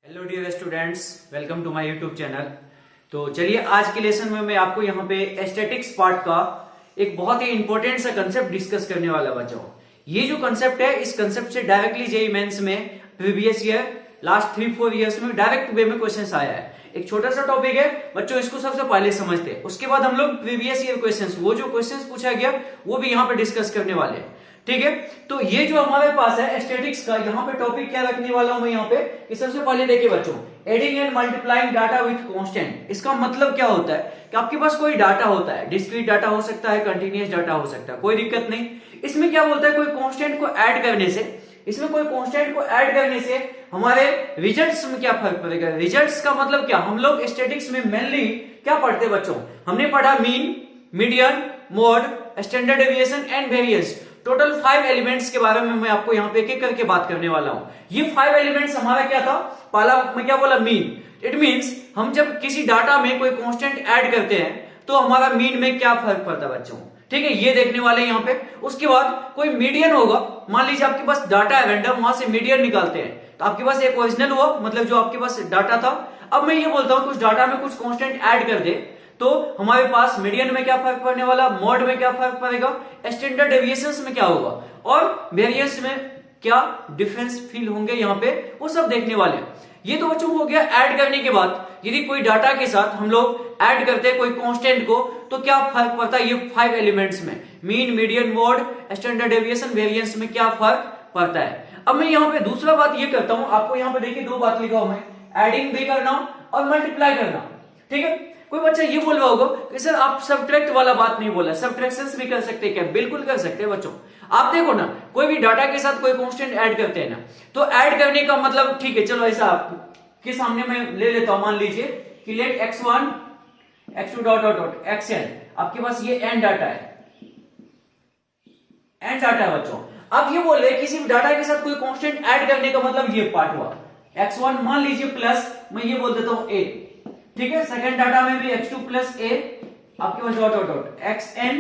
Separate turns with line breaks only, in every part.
Hello dear students, welcome to my YouTube channel. तो चलिए आज के लेसन में मैं आपको यहाँ पे एस्थेटिक्स पार्ट का एक बहुत ही इंपॉर्टेंट सा कंसेप्ट डिस्कस करने वाला बच्चों। ये जो कंसेप्ट है, इस कंसेप्ट से डायरेक्टली जेईई मेंस में प्रीवियस ईयर लास्ट 3-4 इयर्स में डायरेक्ट वे में क्वेश्चन आया है। एक छोटा सा टॉपिक है बच्चों, इसको सबसे पहले समझते हैं, उसके बाद हम लोग प्रीवियस ईयर क्वेश्चंस, वो जो क्वेश्चंस पूछा गया वो भी यहाँ पे डिस्कस करने वाले हैं। ठीक है, तो ये जो हमारे पास है एस्थेटिक्स का, यहाँ पे टॉपिक क्या रखने वाला हूं मैं यहाँ पे कि सबसे पहले देखिए बच्चों, adding and multiplying data with constant. इसका मतलब क्या होता है कि आपके पास कोई डाटा होता है, डिस्क्रीट डाटा हो सकता है, कंटिन्यूअस डाटा हो सकता है, कोई दिक्कत नहीं। इसमें क्या बोलता है, कोई कांस्टेंट को ऐड करने से, इसमें कोई कांस्टेंट को ऐड करने से हमारे रिजल्ट्स में क्या फर्क पड़ेगा। रिजल्ट्स का मतलब क्या, हम लोग स्टैटिस्टिक्स में मेनली क्या पढ़ते हैं बच्चों, हमने पढ़ा mean, median, mode, standard deviation and variance. Total 5 elements के बारे में मैं आपको यहाँ पे एक एक करके बात करने वाला हूं। ये 5 एलिमेंट्स हमारा क्या था, पहला मैं क्या बोला, मीन। इट मींस हम जब किसी डाटा में कोई कांस्टेंट ऐड करते हैं तो हमारा मीन में क्या फर्क पड़ता है बच्चों। ठीक है, ये देखने वाले यहाँ पे। उसके बाद कोई मीडियन होगा, मान लीजिए आपके पास डाटा है रैंडम, वहां से मीडियन निकालते हैं तो आपके पास एक ओरिजिनल हुआ, मतलब जो आपके पास डाटा था। अब मैं ये बोलता हूं कुछ डाटा में कुछ कांस्टेंट ऐड कर दे तो हमारे पास मीडियन में क्या फर्क पड़ने वाला, मोड में क्या फर्क पड़ेगा, स्टैंडर्ड डेविएशंस में क्या होगा और वेरिएंस में क्या डिफरेंस फील होंगे, यहाँ पे वो सब देखने वाले। ये तो बच्चों हो गया ऐड करने के बाद। यदि कोई डाटा के साथ हम लोग ऐड करते हैं कोई कांस्टेंट को तो क्या फर्क पड़ता है, ये 5 एलिमेंट्स में mean, median, mode, standard deviation, variance में क्या फर्क पड़ता है। अब मैं यहाँ पे दूसरा बात ये करता हूं, आपको यहाँ पे देखिए 2 बात लिखा हूं मैं, एडिंग भी करना और मल्टीप्लाई करना। ठीक है, कोई बच्चा ये बोल रहा होगा कि सर आप सब्ट्रैक्ट वाला बात नहीं बोला, सब्ट्रैक्शंस भी कर सकते हैं क्या? बिल्कुल कर सकते हैं बच्चों। आप देखो ना, कोई भी डाटा के साथ कोई कांस्टेंट ऐड करते हैं ना, तो ऐड करने का मतलब, ठीक है चलो ऐसा आपके सामने मैं ले लेता हूं, मान लीजिए कि let x1 x2 dot dot dot xn, आपके पास ये n डाटा है, n डाटा है बच्चों। अब ये बोल रहे किसी भी डाटा के साथ कोई कांस्टेंट ऐड करने का मतलब ये पार्ट हुआ x1, मान लीजिए प्लस, मैं ये बोल देता हूं a। ठीक है, सेकंड डाटा में भी x2 प्लस a, आपके पास dot dot dot xn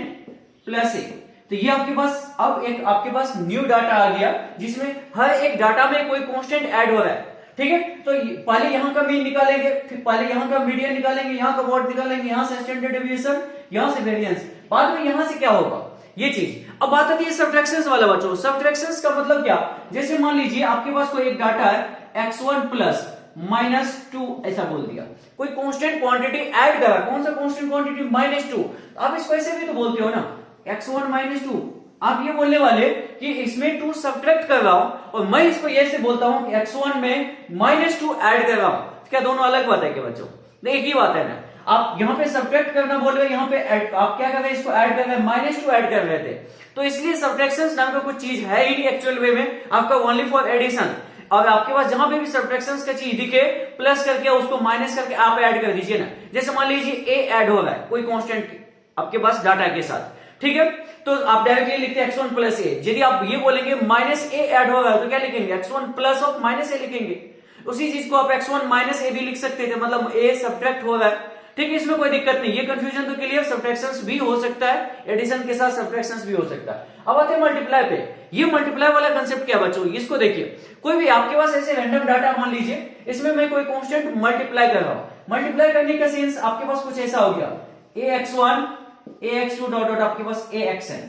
plus a। तो ये आपके पास अब एक आपके पास न्यू डाटा आ गया जिसमें हर एक डाटा में कोई कांस्टेंट ऐड हो रहा है। ठीक है, तो पहले यहां का मीन निकालेंगे, फिर पहले यहां का मीडियन निकालेंगे, यहां का मोड निकालेंगे, यहां से स्टैंडर्ड डेविएशन, यहां से वेरिएंस, बाद में यहां से क्या होगा ये चीज। अब बात आती है सब्ट्रैक्शंस वाला बच्चों। सब्ट्रैक्शंस का मतलब क्या, जैसे मान लीजिए आपके पास कोई एक डाटा है x1 प्लस -2, ऐसा बोल दिया, कोई कांस्टेंट क्वांटिटी ऐड करा, कौन सा कांस्टेंट क्वांटिटी, -2। आप इसको ऐसे भी तो बोलते हो ना, x1 -2। आप ये बोलने वाले कि इसमें 2 सब्ट्रैक्ट कर रहा हूं और मैं इसको ये से बोलता हूं कि x1 में -2 ऐड कर रहा हूं। क्या दोनों अलग बात है क्या बच्चों? एक ही बात है ना। आप यहाँ पे सब्ट्रैक्ट करना बोल रहे हो, यहाँ पे आप क्या कर रहे हैं, इसको ऐड कर रहे हैं, -2 ऐड कर रहे थे। तो इसलिए सब्ट्रैक्शंस नाम का कुछ चीज है ही नहीं एक्चुअल वे में, आपका ओनली फॉर एडिशन। और आपके पास जहां पे भी सब्ट्रैक्शंस का चीज दिखे, प्लस करके उसको माइनस करके आप ऐड कर दीजिए ना। जैसे मान लीजिए a ऐड हो रहा है कोई कांस्टेंट आपके पास डाटा के साथ, ठीक है, तो आप डायरेक्टली लिखते हैं x1 प्लस a। यदि आप ये बोलेंगे -a ऐड हो रहा है तो क्या लिखेंगे, x1 प्लस ऑफ -a लिखेंगे। उसी चीज को आप x1 -a भी लिख सकते थे, मतलब a सब्ट्रैक्ट हो रहा है। ठीक है, इसमें कोई दिक्कत नहीं, ये कंफ्यूजन तो क्लियर। सब्ट्रैक्शंस भी हो सकता है, एडिशन के साथ सब्ट्रैक्शंस भी हो सकता है। अब आते हैं मल्टीप्लाई पे। ये मल्टीप्लाई वाला कंसेप्ट क्या बच्चों, इसको देखिए, कोई भी आपके पास ऐसे रैंडम डाटा, मान लीजिए इसमें मैं कोई कांस्टेंट मल्टीप्लाई कर रहा हूं। मल्टीप्लाई करने का सेंस आपके पास कुछ ऐसा हो गया, ax1 ax2 डॉट डॉट आपके पास axn।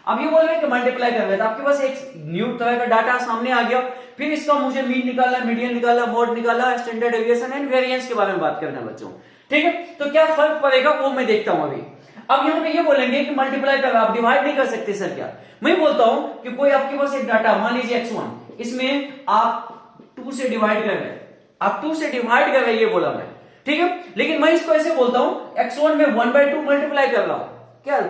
अब ये बोल रहे हैं कि मल्टीप्लाई कर रहे हैं तो आपके पास एक न्यू तरह का डाटा सामने आ गया। फिर इसका मुझे मीन निकालना, मीडियन निकालना, मोड निकालना, स्टैंडर्ड डेविएशन एंड वेरिएंस के बारे में बात करना है बच्चों। ठीक है, तो क्या फर्क पड़ेगा वो मैं देखता हूं अभी। अब यहाँ पे ये बोलेंगे कि मल्टीप्लाई कर, आप डिवाइड नहीं कर सकते सर क्या? मैं बोलता हूं कि कोई आपके पास एक डाटा, मान लीजिए x1, इसमें आप 2 से डिवाइड कर रहे हैं, आप 2 से डिवाइड कर रहे हैं, ये बोला मैं। ठीक है, लेकिन मैं इसको ऐसे बोलता हूं x1 में 1/2 मल्टीप्लाई कर रहा हूं। क्या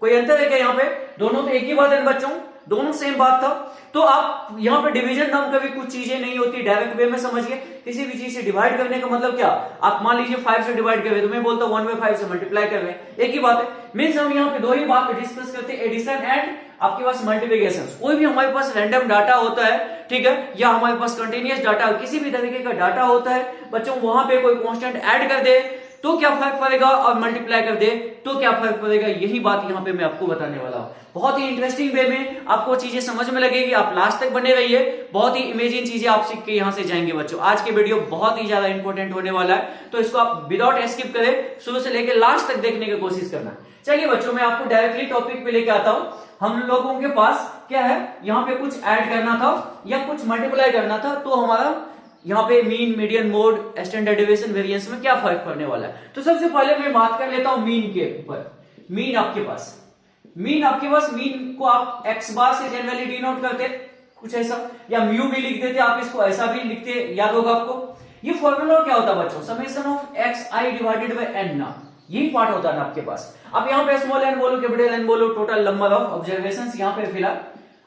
कोई अंतर है क्या यहाँ पे? दोनों तो एक ही बात है बच्चों, दोनों सेम बात था। तो आप यहाँ पे डिवीजन नाम का भी कुछ चीजें नहीं होती, डायरेक्ट वे में समझिए। किसी भी चीज से डिवाइड करने का मतलब क्या, आप मान लीजिए 5 से डिवाइड कर रहे तो मैं बोलता हूँ 1/5 से मल्टीप्लाई कर रहे हैं, एक ही बात है। मीन्स हम यहाँ पे 2 ही बात डिस्कस करते हैं, एडिशन एंड आपके पास मल्टीप्लिकेशन। कोई भी हमारे पास रैंडम डाटा होता है, ठीक है, या हमारे पास कंटिन्यूअस डाटा, किसी भी तरीके का डाटा होता है बच्चों, वहां पे कोई कांस्टेंट ऐड कर दे तो क्या फर्क पड़ेगा और मल्टीप्लाई कर दे तो क्या फर्क पड़ेगा, यही बात यहां पे मैं आपको बताने वाला हूं। बहुत ही इंटरेस्टिंग वे में आपको चीजें समझ में लगेगी, आप लास्ट तक बने रहिए, बहुत ही इमेजिन चीजें आप सीख के यहां से जाएंगे बच्चों। आज के वीडियो बहुत ही ज्यादा इंपॉर्टेंट होने वाला है, तो इसको आप विदाउट स्किप करें, शुरू से लेकर लास्ट तक देखने की कोशिश करना। चलिए बच्चों, मैं आपको डायरेक्टली टॉपिक पे लेके आता हूं। हम लोगों के पास क्या है, यहाँ पे कुछ ऐड करना था या कुछ मल्टीप्लाई करना था, तो हमारा यहाँ पे mean, median, mode, standard deviation, variance में क्या फर्क पड़ने वाला है। तो सबसे पहले मैं बात कर लेता हूं मीन के ऊपर। मीन आपके पास मीन को आप एक्स बार से जनरली डिनोट करते कुछ ऐसा, या म्यू भी लिख देते, आप इसको ऐसा भी लिखते, याद होगा आपको। ये फॉर्मूला क्या होता है बच्चों, summation of x i divided by n ना, यही पार्ट होता है ना आपके पास। अब यहाँ पे स्मॉल एन बोलो, कैपिटल एन बोलो, टोटल नंबर ऑफ ऑब्जर्वेशंस यहाँ पे फिलहाल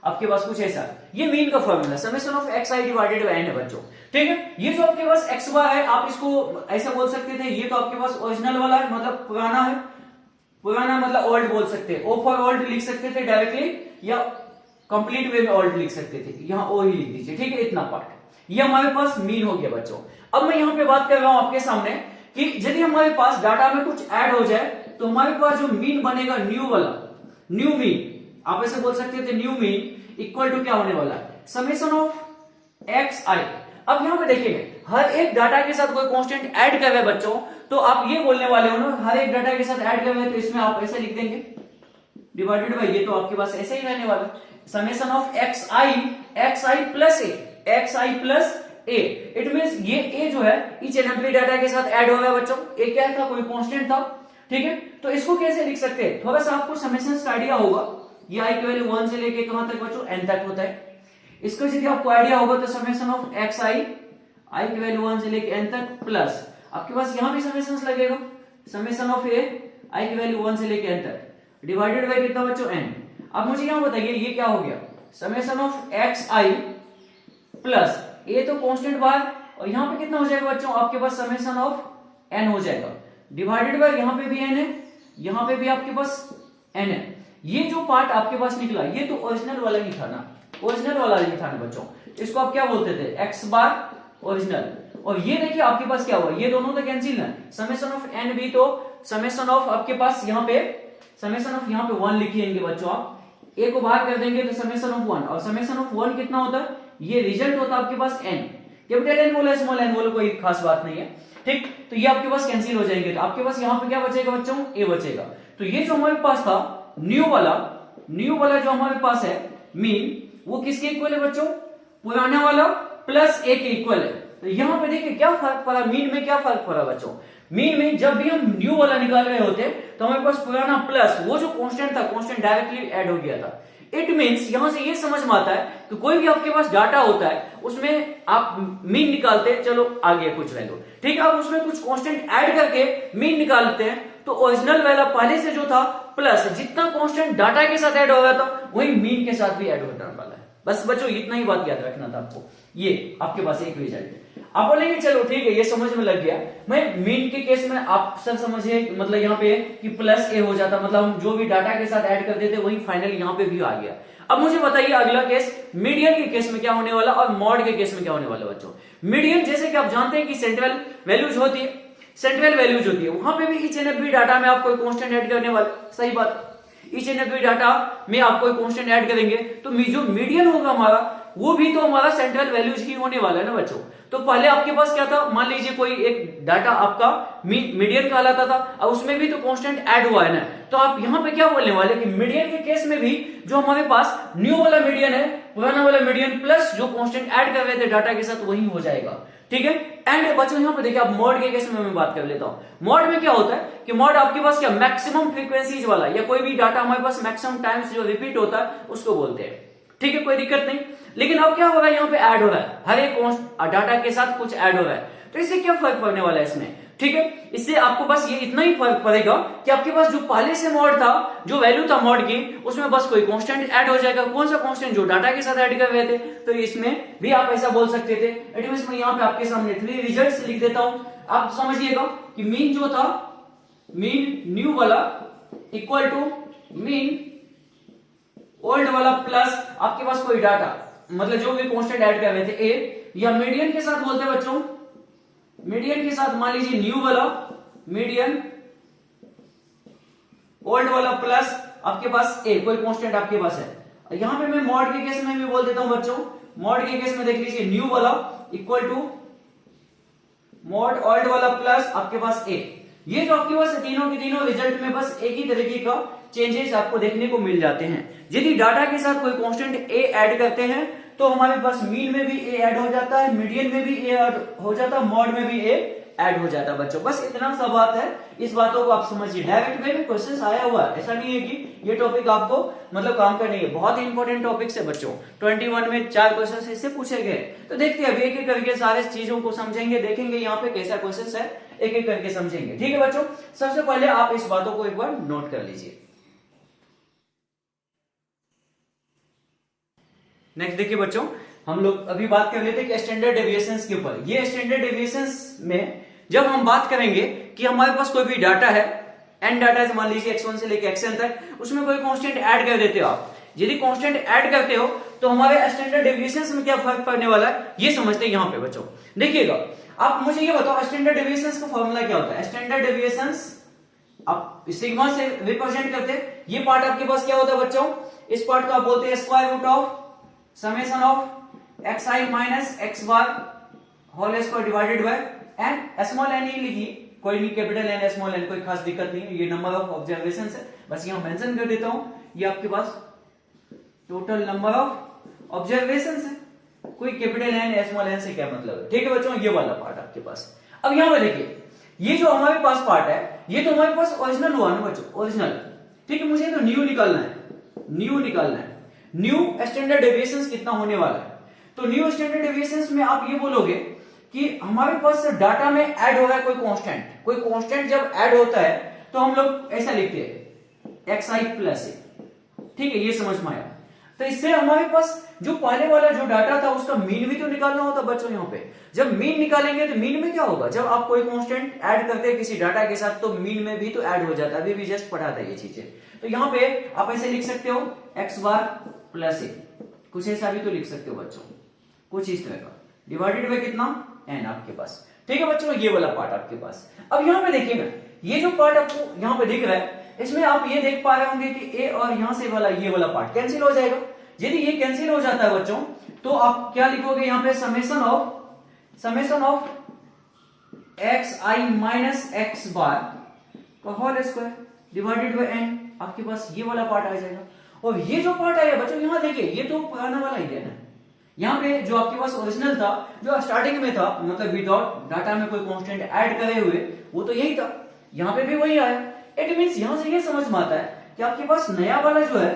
आपके पास कुछ ऐसा, ये मीन का formula summation of x i divided by n है बच्चों, ठीक है। ये जो आपके पास एक्स बार है, आप इसको ऐसा बोल सकते थे, ये तो आपके पास ओरिजिनल वाला है, मतलब पुराना है, पुराना मतलब ओल्ड बोल सकते हैं, ओ फॉर ओल्ड लिख सकते थे डायरेक्टली, या कंप्लीट वे में ओल्ड लिख सकते थे, यहाँ ओ ही लिख दीजिए, ठीक है। इतना पार्ट ये हमारे पास मीन हो गया बच्चों। अब मैं यहाँ पे बात कर रहा हूं आपके सामने कि यदि हमारे पास डाटा में कुछ ऐड हो जाए तो हमारे पास जो मीन बनेगा, न्यू वाला, न्यू मीन आप ऐसे बोल सकते थे, न्यू मीन इक्वल टू क्या होने वाला है, समेशन ऑफ एक्स आई। अब यहाँ पे देखिए, हर एक डाटा के साथ कोई कांस्टेंट ऐड कर रहे हैं बच्चों, तो आप ये बोलने वाले हो ना, हर एक डाटा के साथ ऐड कर रहे हैं, तो इसमें आप ऐसे लिख देंगे डिवाइडेड बाय, ये तो आपके पास ऐसे ही रहने वाला, summation of x i plus A, x i plus A. It means ये ए जो है ईच एंड एवरी डाटा के साथ ऐड हो रहा है बच्चों। ए क्या था, कोई कांस्टेंट था, ठीक है। तो इसको कैसे लिख सकते हैं, थोड़ा सा आपको समेशंस का आइडिया होगा। ये आई की वैल्यू 1 से लेके कहां तक बच्चों, एन तक होता है। इसको यदि आपको आइडिया होगा तो समेशन ऑफ एक्स आई की वैल्यू 1 से लेके एन तक, प्लस आपके पास यहां भी समेशंस लगेगा, समेशन ऑफ ए आई की वैल्यू 1 से लेके एन तक, डिवाइडेड बाय कितना बच्चों, एन। अब मुझे यहां बताइए ये क्या हो गया, summation of x i plus a तो कांस्टेंट बार, और यहां पे कितना हो जाएगा बच्चों, आपके पास समेशन ऑफ एन हो जाएगा, डिवाइडेड बाय यहां पे भी एन है, यहां पे भी आपके पास एन है। ये जो पार्ट आपके पास निकला, ये तो ओरिजिनल वाला ही था ना, ओरिजिनल वाला ही था ना बच्चों। इसको आप क्या बोलते थे, एक्स बार ओरिजिनल। और ये देखिए आपके पास क्या हुआ, ये दोनों तो कैंसिल है, समेशन ऑफ एन भी तो समेशन ऑफ आपके पास यहाँ पे समेशन ऑफ यहाँ पे 1 लिखिएंगे बच्चों, आप ए को बाहर कर देंगे तो समेशन ऑफ 1, और समेशन ऑफ 1 कितना होता है, ये रिजल्ट होता है आपके पास एन, कैपिटल एन बोलो स्मॉल एन बोलो, कोई खास बात नहीं है, ठीक। तो ये आपके पास कैंसिल हो जाएंगे, तो आपके पास यहाँ पे क्या बचेगा बच्चों, ए बचेगा। तो ये जो हमारे पास था न्यू वाला जो हमारे पास है मीन, वो किसके इक्वल है बच्चों, पुराना वाला प्लस ए के इक्वल है। तो यहाँ पे देखिए क्या फर्क पड़ा, मीन में क्या फर्क पड़ा बच्चों, मीन में जब भी हम न्यू वाला निकाल रहे होते तो हमारे पास पुराना प्लस वो जो कांस्टेंट था, कांस्टेंट डायरेक्टली ऐड हो गया था। इट मीन्स यहां से ये समझ में आता है कि कोई भी आपके पास डाटा होता है, उसमें आप मीन निकालते हैं, चलो आ गया कुछ वैल्यू, ठीक है। आप उसमें कुछ कांस्टेंट ऐड करके मीन निकालते हैं, तो ओरिजिनल वाला पहले से जो था प्लस जितना कांस्टेंट डाटा के साथ ऐड हो रहा था वही मीन के साथ भी ऐड होने वाला है। बस बच्चों इतना ही बात याद रखना था आपको, ये आपके पास एक रिजल्ट। आप बोलेंगे चलो ठीक है ये समझ में लग गया, मैं मीन के केस में आप सब समझिए, मतलब यहाँ पे कि प्लस ए हो जाता, मतलब हम जो भी डाटा के साथ ऐड कर देते वही फाइनल यहाँ पे भी आ गया। अब मुझे बताइए अगला केस, मीडियन के केस में क्या होने वाला और मॉड के केस में क्या होने वाला बच्चों। मीडियन जैसे कि आप जानते हैं कि सेंट्रल वैल्यूज होती है, वहां पे भी ईच एंड एवरी डाटा में आप कोई कांस्टेंट ऐड करने वाले, सही बात, ईच एंड एवरी डाटा में आप कोई कांस्टेंट ऐड करेंगे, तो जो मीडियन होगा हमारा, वो भी तो हमारा सेंट्रल वैल्यूज ही होने वाला है ना बच्चों। तो पहले आपके पास क्या था, मान लीजिए कोई एक डाटा आपका मीडियन कहलाता था, अब उसमें भी तो कांस्टेंट ऐड हुआ है ना, तो आप यहाँ पे क्या बोलने वाले कि मीडियन के केस में भी जो हमारे पास न्यू वाला मीडियन है, पुराना वाला मीडियन प्लस जो कांस्टेंट ऐड कर रहे थे डाटा के साथ वही हो जाएगा, ठीक है। एंड बच्चों यहाँ पे देखिए, आप मॉड के केस में मैं बात कर लेता हूँ। मॉड में क्या होता है कि मॉड आपके पास क्या मैक्सिमम फ्रीक्वेंसीज वाला, या कोई भी डाटा हमारे पास मैक्सिमम टाइम्स जो रिपीट होता है उसको बोलते हैं, ठीक है, कोई दिक्कत नहीं। लेकिन अब क्या हो रहा है, यहाँ पे ऐड हो रहा है, हर एक डाटा के साथ कुछ ऐड हो रहा है, तो इससे क्या फर्क पड़ने वाला है इसमें, ठीक है। इससे आपको बस ये इतना ही फर्क पड़ेगा कि आपके पास जो पहले से मॉड था, जो वैल्यू था मॉड की, उसमें बस कोई कांस्टेंट ऐड हो जाएगा। कौन सा कांस्टेंट, जो डाटा के साथ ऐड कर रहे थे, तो इसमें भी आप ऐसा बोल सकते थे। इट मींस मैं यहाँ पे आपके सामने 3 रिजल्ट्स लिख देता हूं, आप समझिएगा कि मीन जो था, मीन न्यू वाला इक्वल टू मीन ओल्ड वाला प्लस आपके पास कोई डाटा, मतलब जो भी कांस्टेंट ऐड कर रहे थे ए, या मीडियन के साथ बोलते हैं बच्चों, मीडियन के साथ मान लीजिए न्यू वाला मीडियन, ओल्ड वाला प्लस आपके पास ए, कोई कांस्टेंट आपके पास है। यहां पे मैं मॉड के केस में भी बोल देता हूं बच्चों, मॉड के केस में देख लीजिए न्यू वाला इक्वल टू मॉड ओल्ड वाला प्लस आपके पास ए। ये जो आपके पास तीनों के तीनों रिजल्ट में बस एक ही तरीके का चेंजेस आपको देखने को मिल जाते हैं। यदि डाटा के साथ कोई कांस्टेंट ए ऐड करते हैं तो हमारे पास मीन में भी ए ऐड हो जाता है, मीडियन में भी ए ऐड हो जाता है, मॉड में भी ए ऐड हो जाता है बच्चों। बस इतना सा बात है, इस बातों को आप समझिए। डायरेक्ट वे में क्वेश्चन आया हुआ है, ऐसा नहीं है कि ये टॉपिक आपको मतलब काम का नहीं है, बहुत ही इंपॉर्टेंट टॉपिक्स है बच्चों। 21 में 4 क्वेश्चन इससे पूछे गए। तो देखते हैं अभी एक एक करके सारे चीजों को समझेंगे, देखेंगे यहाँ पे कैसा क्वेश्चन है, एक एक करके समझेंगे। ठीक है बच्चों, सबसे पहले आप इस बातों को एक बार नोट कर लीजिए। नेक्स्ट देखिए बच्चों, हम लोग अभी बात कर लेते हैं स्टैंडर्ड डेविएशंस के ऊपर। ये स्टैंडर्ड डेविएशंस में जब हम बात करेंगे कि हमारे पास कोई भी डाटा है, एन डाटा है, मान लीजिए x1 से लेकर xn तक, उसमें कोई कांस्टेंट ऐड कर देते हो आप। यदि कांस्टेंट ऐड करते हो तो हमारे स्टैंडर्ड डेविएशंस में क्या फर्क पड़ने वाला है, ये समझते हैं यहाँ पे बच्चों। देखिएगा, आप मुझे ये बताओ स्टैंडर्ड डेविएशंस का फॉर्मूला क्या होता है। स्टैंडर्ड डेविएशंस आप सिग्मा से रिप्रेजेंट करते हैं। ये पार्ट आपके पास क्या होता है बच्चों, इस पार्ट को आप बोलते हैं square root of summation of x i minus x bar whole square divided by n. Small n ही लिखिए, कोई नहीं, कैपिटल एन स्मॉल एन कोई खास दिक्कत नहीं है, ये नंबर ऑफ ऑब्जर्वेशन है, बस यहां मेंशन कर देता हूं। ये आपके पास टोटल नंबर ऑफ ऑब्जर्वेशन है, कोई कैपिटल एन स्मॉल एन से क्या मतलब है। ठीक है बच्चों, ये वाला पार्ट आपके पास। अब यहां पे देखिए, ये जो हमारे पास पार्ट है, ये तो हमारे पास ओरिजिनल हुआ ना बच्चों, ओरिजिनल। ठीक है, मुझे तो न्यू निकालना है, न्यू निकालना है। न्यू स्टैंडर्ड डेविएशंस कितना होने वाला है, तो न्यू स्टैंडर्ड डेविएशंस में आप ये बोलोगे कि हमारे पास डाटा में ऐड हो रहा है कोई कांस्टेंट। कोई कांस्टेंट जब ऐड होता है तो हम लोग ऐसा लिखते हैं एक्स आई प्लस ए। ठीक है, ये समझ में आया। तो इससे हमारे पास जो पहले वाला जो डाटा था उसका मीन भी तो निकालना होता बच्चों। यहाँ पे जब मीन निकालेंगे तो मीन में क्या होगा, जब आप कोई कांस्टेंट ऐड करते हैं किसी डाटा के साथ तो मीन में भी तो ऐड हो जाता है। अभी भी जस्ट पढ़ा था ये चीजें। तो यहाँ पे आप ऐसे लिख सकते हो एक्स बार प्लस ए, कुछ ऐसा भी तो लिख सकते हो बच्चों, कुछ इस तरह का, डिवाइडेड बाय कितना, एन आपके पास। ठीक है बच्चों, ये वाला पार्ट आपके पास। अब यहाँ पे देखिएगा, ये जो पार्ट आपको यहाँ पे दिख रहा है, इसमें आप ये देख पा रहे होंगे कि ए और यहां से वाला ये वाला पार्ट कैंसिल हो जाएगा। यदि ये कैंसिल हो जाता है बच्चों तो आप क्या लिखोगे यहाँ पे, summation of x i minus x bar का whole square divided by n. आपके पास ये वाला पार्ट आ जाएगा। और ये जो पार्ट आया बच्चों, यहाँ देखिए, ये तो पुराना वाला ही है ना। यहाँ पे जो आपके पास ओरिजिनल था, जो स्टार्टिंग में था, मतलब विदाउट डाटा में कोई कांस्टेंट ऐड करे हुए, वो तो यही था। यहाँ पे भी वही आया। इट मींस यहां से ये समझ में आता है कि आपके पास नया वाला जो है,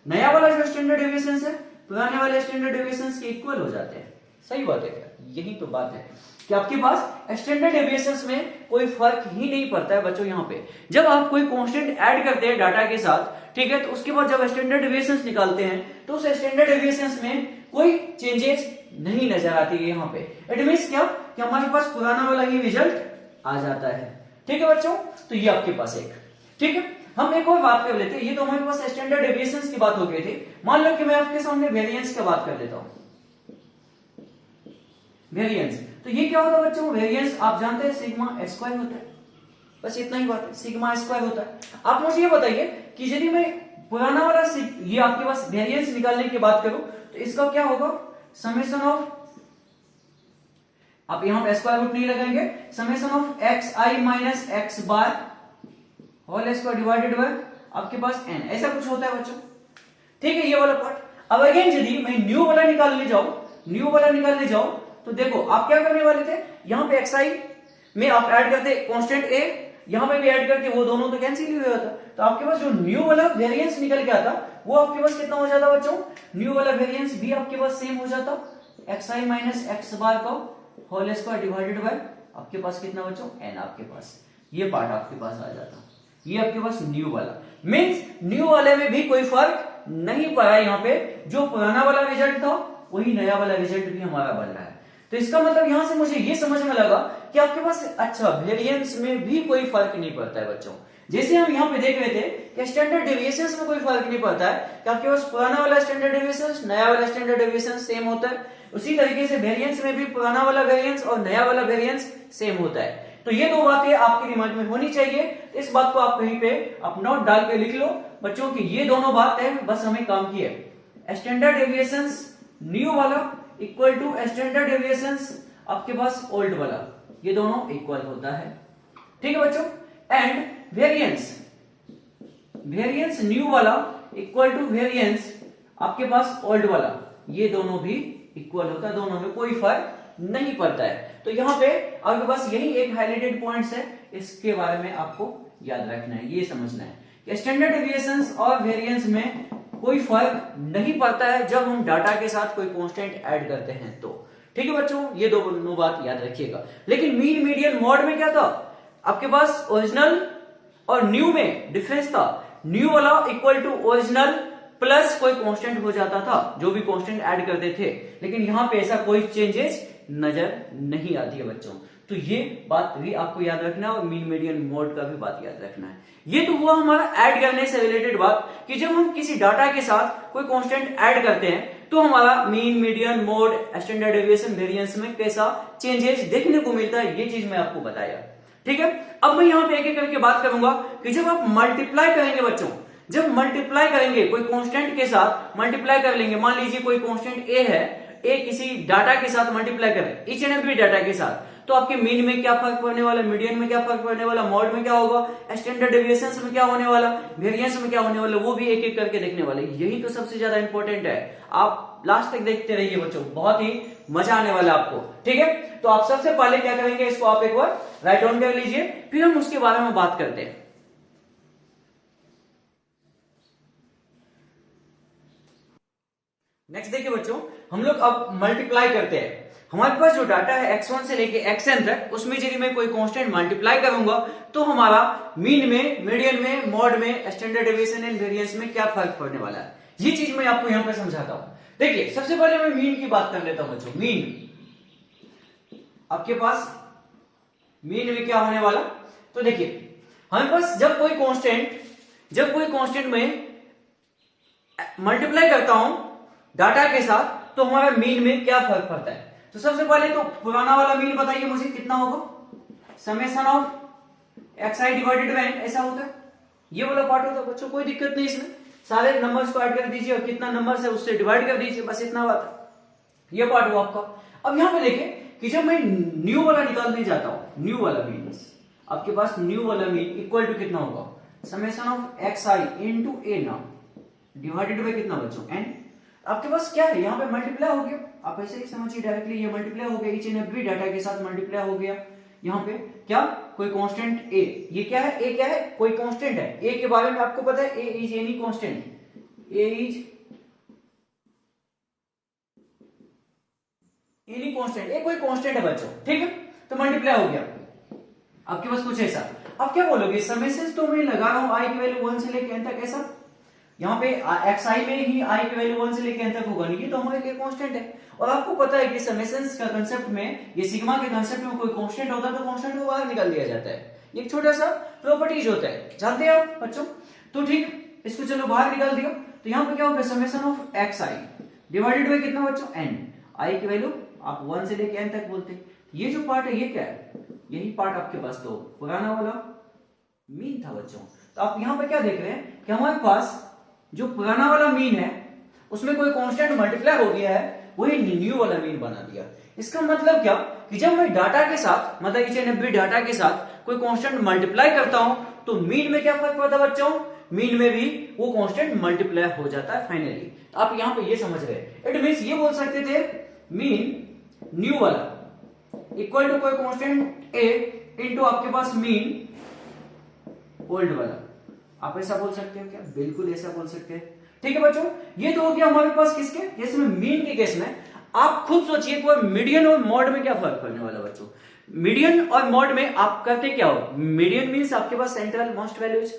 नया वाला जो स्टैंडर्ड डेविएशंस है, पुराने वाले स्टैंडर्ड डेविएशंस के इक्वल हो जाते हैं। सही बात है क्या, यही तो बात है कि आपके पास स्टैंडर्ड डेविएशंस में कोई फर्क ही नहीं पड़ता है बच्चों। यहाँ पे जब आप कोई कांस्टेंट ऐड करते हैं डाटा के साथ, ठीक है, तो उसके बाद जब स्टैंडर्ड डेविएशंस निकालते हैं तो उस स्टैंडर्ड डेविएशंस में कोई चेंजेस नहीं नजर आती है यहाँ पे। इट मींस क्या कि हमारे पास पुराना वाला ही रिजल्ट आ जाता है। ठीक है बच्चों, तो ये आपके पास एक। ठीक है, हम एक और बात कर लेते हैं। ये तो हमारे पास स्टैंडर्ड डेविएशंस की बात हो गई थी। मान लो कि मैं आपके सामने वेरिएंस की बात कर लेता हूं। वेरिएंस, तो ये क्या होता है बच्चों, वेरिएंस आप जानते हैं सिग्मा स्क्वायर होता है, बस इतना ही बात है, सिग्मा स्क्वायर होता है। आप मुझे ये बताइए कि यदि मैं पुराना वाला ये आपके पास वेरिएंस निकालने की बात करूं तो इसका क्या होगा, समेशन ऑफ, आप यहां पे स्क्वायर रूट नहीं लगाएंगे, summation of x i minus x bar whole square divided by आपके पास एन, ऐसा कुछ होता है बच्चों। ठीक है, ये वाला पार्ट। अब अगेन यदि मैं न्यू वाला निकालने जाऊं तो देखो आप क्या करने वाले थे, यहां पे एक्स आई में आप ऐड करते कांस्टेंट ए, यहां पे भी ऐड करके, वो दोनों तो कैंसिल ही हो जाता। तो आपके पास जो न्यू वाला वेरिएंस निकल के आता वो आपके पास कितना हो जाता बच्चों, न्यू वाला वेरिएंस भी आपके पास सेम हो जाता, x i minus x bar का होल स्क्वायर डिवाइडेड बाय आपके पास कितना बच्चों, एन आपके पास। ये पार्ट आपके पास आ जाता, ये आपके पास न्यू वाला। मींस न्यू वाले में भी कोई फर्क नहीं पड़ा। यहाँ पे जो पुराना वाला रिजल्ट था वही नया वाला रिजल्ट भी हमारा बन रहा है। तो इसका मतलब यहां से मुझे ये समझ में लगा कि आपके पास अच्छा वेरिएंस में भी कोई फर्क नहीं पड़ता है बच्चों। जैसे हम यहाँ पे देख रहे थे कि स्टैंडर्ड डेविएशंस में कोई फर्क नहीं पड़ता है कि आपके पास पुराना वाला स्टैंडर्ड डेविएशंस, नया वाला स्टैंडर्ड डेविएशंस सेम होता है। उसी तरीके से वेरिएंस में भी पुराना वाला वेरिएंस और नया वाला वेरिएंस सेम होता है। तो ये दो बातें आपके दिमाग में होनी चाहिए। इस बात को आप कहीं पे आप नोट डाल के लिख लो बच्चों की ये दोनों बात है, बस हमें काम की है। स्टैंडर्ड डेविएशंस न्यू वाला इक्वल टू स्टैंडर्ड डेविएशंस आपके पास ओल्ड वाला, ये दोनों इक्वल होता है। ठीक है बच्चों। एंड वेरिएंस न्यू वाला इक्वल टू वेरिएंस आपके पास ओल्ड वाला, ये दोनों भी इक्वल होता है, दोनों में कोई फर्क नहीं पड़ता है। तो यहां पे आपके पास यही एक हाइलाइटेड पॉइंट्स है, इसके बारे में आपको याद रखना है, ये समझना है कि स्टैंडर्ड डेविएशंस और वेरिएंस में कोई फर्क नहीं पड़ता है जब हम डाटा के साथ कोई कांस्टेंट ऐड करते हैं तो। ठीक है बच्चों, ये दोनों बात याद रखिएगा। लेकिन मीन मीडियन मॉड में क्या था, आपके पास ओरिजिनल और न्यू में डिफरेंस था। न्यू वाला इक्वल टू ओरिजिनल प्लस कोई कांस्टेंट हो जाता था, जो भी कांस्टेंट ऐड करते थे, लेकिन यहां पे ऐसा कोई चेंजेस नजर नहीं आती है बच्चों। तो ये बात भी आपको याद रखना है और मीन मीडियन मोड का भी बात याद रखना है। ये तो हुआ हमारा ऐड करने से रिलेटेड बात कि जब हम किसी डाटा के साथ कोई कांस्टेंट ऐड करते हैं तो हमारा mean median mode standard deviation variance में कैसा चेंजेस देखने को मिलता है, ये चीज मैं आपको बताया। ठीक है। अब मैं यहां पे एक एक करके बात करूंगा कि जब आप मल्टीप्लाई करेंगे बच्चों, जब मल्टीप्लाई करेंगे कोई कांस्टेंट के साथ मल्टीप्लाई कर लेंगे, मान लीजिए कोई कांस्टेंट ए है, ए किसी डाटा के साथ मल्टीप्लाई करें, ईच एंड एवरी डाटा के साथ, तो आपके मीन में क्या फर्क पड़ने वाला, मीडियन में क्या फर्क पड़ने वाला, मॉड में क्या होगा, स्टैंडर्ड डेविएशंस में क्या होने वाला, वेरिएंस में क्या होने वाला, वो भी एक एक करके देखने वाले। यही तो सबसे ज्यादा इंपॉर्टेंट है। आप लास्ट तक देखते रहिए बच्चों, बहुत ही मजा आने वाला आपको। ठीक है। तो आप सबसे पहले क्या करेंगे, इसको आप एक बार राइट डाउन कर लीजिए, फिर हम उसके बारे में बात करते हैं। नेक्स्ट देखिए बच्चों, हम लोग अब मल्टीप्लाई करते हैं। हमारे पास जो डाटा है x1 से लेके xn तक, उसमें यदि मैं कोई कांस्टेंट मल्टीप्लाई करूंगा तो हमारा मीन में, मीडियन में, मॉड में, स्टैंडर्ड डेविएशन एंड वेरिएंस में क्या फर्क पड़ने वाला है, ये चीज मैं आपको यहां पे समझाता हूं। देखिए सबसे पहले मैं मीन की बात कर लेता हूं बच्चों। मीन आपके पास मीन में क्या होने वाला, तो देखिए हमारे पास जब कोई कांस्टेंट में मल्टीप्लाई करता हूं डाटा के साथ तो हमारा मीन में क्या फर्क पड़ता है। तो सबसे पहले तो पुराना वाला मीन बताइए मुझे कितना होगा, summation of xi divided by n, ऐसा होता है, ये वाला पार्ट होता है बच्चों, कोई दिक्कत नहीं इसमें, सारे नंबर्स को ऐड कर दीजिए और कितना नंबर है उससे डिवाइड कर दीजिए, बस इतना बात है, ये पार्ट हुआ आपका। अब यहां पे देखिए कि जब मैं न्यू वाला निकालने जाता हूं, न्यू वाला मीन आपके पास न्यू वाला मीन इक्वल टू कितना होगा, summation of xi into a now divided by कितना बच्चों, n। आपके पास क्या है, यहाँ पे मल्टीप्लाई हो गया, आप ऐसे ही समझिए डायरेक्टली, ये मल्टीप्लाई हो गया, ईच एंड एवरी डाटा के साथ मल्टीप्लाई हो गया। यहाँ पे क्या, कोई कांस्टेंट a, ये क्या है, a क्या है, कोई कांस्टेंट है। a के बारे में आपको पता है, a is any constant, a is any constant, a कोई कांस्टेंट है बच्चों। ठीक है, तो मल्टीप्लाई हो गया आपके पास कुछ ऐसा। अब क्या बोलोगे, समेशन तो मैं लगा रहा हूं i की वैल्यू 1 से लेकर n तक, ऐसा यहाँ पे xi में ही i की वैल्यू 1 से लेकर n तक होगा, ये तो हमारे लिए कांस्टेंट है। और आपको पता है कि समेशंस का कांसेप्ट में, ये सिग्मा के कांसेप्ट में कोई कांस्टेंट होता है तो कांस्टेंट को बाहर निकाल दिया जाता है, एक छोटा सा प्रॉपर्टीज होता है, जानते हैं आप बच्चों। तो ठीक, इसको चलो बाहर निकाल दिया, तो यहाँ पे क्या होगा, summation of xi divided by कितना बच्चों, n, i की वैल्यू आप 1 से लेकर n तक बोलते हैं। ये जो पार्ट है ये क्या है, यही पार्ट आपके पास तो पुराना वाला मीन था बच्चों। तो आप यहाँ पे क्या देख रहे हैं कि हमारे पास जो पुराना वाला मीन है उसमें कोई कांस्टेंट मल्टीप्लाई हो गया है, वही न्यू वाला मीन बना दिया। इसका मतलब क्या कि जब मैं डाटा के साथ, मतलब ईच एंड एवरी डाटा के साथ कोई कांस्टेंट मल्टीप्लाई करता हूं तो मीन में क्या फर्क पड़ता है बच्चों, मीन में भी वो कांस्टेंट मल्टीप्लाई हो जाता है फाइनली। आप यहां पे ये समझ रहे हैं, इट मींस ये बोल सकते थे मीन न्यू वाला इक्वल टू कोई कांस्टेंट a इनटू आपके पास मीन ओल्ड वाला, आप ऐसा बोल सकते हो क्या, बिल्कुल ऐसा बोल सकते हैं। ठीक है बच्चों, ये तो हो गया हमारे पास किसके केस में, मीन के केस में। आप खुद सोचिए कि मीडियन और मॉड में क्या फर्क पड़ने वाला बच्चों। मीडियन और मॉड में आप करते क्या हो, मीडियन मींस आपके पास सेंट्रल मोस्ट वैल्यूज,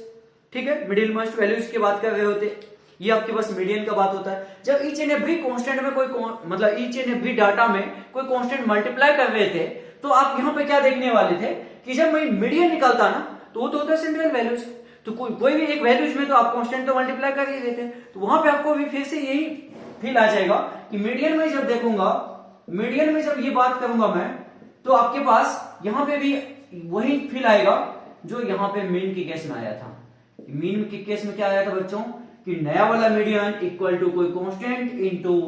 ठीक है, मिडिल मोस्ट वैल्यूज की बात कर रहे होते, ये आपके पास मीडियन का बात होता है। जब ईच एंड एवरी कांस्टेंट में कोई, मतलब ईच एंड एवरी डाटा में कोई कांस्टेंट मल्टीप्लाई कर रहे थे, तो आप यहाँ पे क्या देखने वाले थे कि जब मैं मीडियन निकालता ना तो वो तो होता है सेंट्रल वैल्यूज, तो कोई भी एक वैल्यूज में तो आप कांस्टेंट तो मल्टीप्लाई कर ही देते, तो वहां पे आपको भी फिर से यही फील आ जाएगा कि मीडियन में जब देखूंगा, मीडियन में जब ये बात करूंगा मैं, तो आपके पास यहां पे भी वही फील आएगा जो यहाँ पे मीन की केस में आया था। मीन के केस में क्या आया था बच्चों कि नया वाला मीडियन इक्वल टू कोई कांस्टेंट इनटू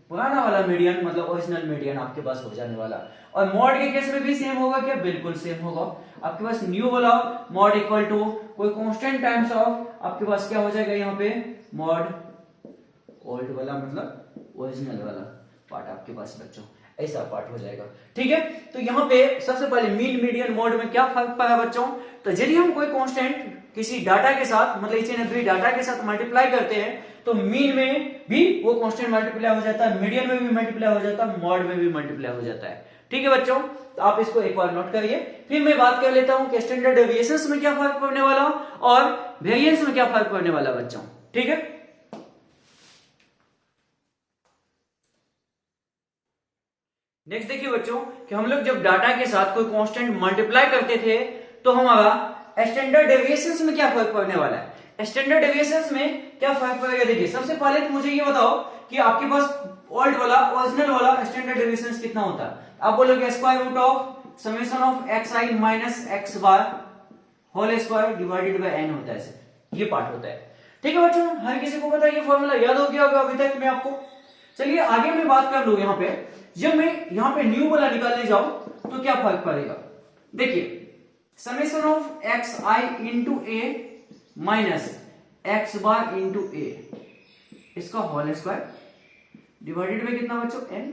पुराना वाला मीडियन, मतलब ओरिजिनल मीडियन आपके पास हो जाने वाला। और मॉड के केस में भी सेम होगा क्या? बिल्कुल सेम होगा। आपके पास न्यू वाला मॉड इक्वल टू कोई कांस्टेंट टाइम्स ऑफ आपके पास क्या हो जाएगा यहाँ पे मॉड ओल्ड वाला, मतलब ओरिजिनल वाला पार्ट आपके पास बच्चों, ऐसा पार्ट हो जाएगा। ठीक है, तो यहाँ पे सबसे पहले मीन मीडियन मॉड में क्या फर्क पड़ा बच्चों? तो यदि हम कोई कांस्टेंट किसी डाटा के साथ, मतलब इस एवरी डाटा के साथ मल्टीप्लाई करते हैं तो मीन में भी वो कांस्टेंट मल्टीप्लाई हो जाता है, मीडियन में भी मल्टीप्लाई हो जाता है, मॉड में भी मल्टीप्लाई हो जाता है। ठीक है बच्चों, तो आप इसको एक बार नोट करिए। फिर मैं बात कर लेता हूं कि स्टैंडर्ड डेविएशंस में क्या फर्क पड़ने वाला और वेरिएंस में क्या फर्क पड़ने वाला बच्चों। ठीक है, नेक्स्ट देखिए बच्चों कि हम लोग जब डाटा के साथ कोई कांस्टेंट मल्टीप्लाई करते थे तो हमारा स्टैंडर्ड डेविएशंस में क्या फर्क पड़ने वाला है। स्टैंडर्ड डेविएशंस में क्या फर्क पड़ेगा? देखिए सबसे पहले तो मुझे ये बताओ कि आपके पास ओल्ड वाला ओरिजिनल वाला स्टैंडर्ड डेविएशंस कितना होता है? आप बोलोगे square root of summation of xi minus x bar whole square divided by n होता है, ये पार्ट होता है। ठीक है बच्चों, हर किसी को पता है, ये फॉर्मूला याद हो गया होगा अभी तक में आपको। चलिए आगे मैं बात कर लूं। यहाँ पे जब मैं यहाँ पे न्यू वाला निकालने जाऊं तो क्या फर्क पड़ेगा? देखिए summation of x i into a minus x bar into a, इसका होल स्क्वायर डिवाइडेड बाय कितना बच्चों? n।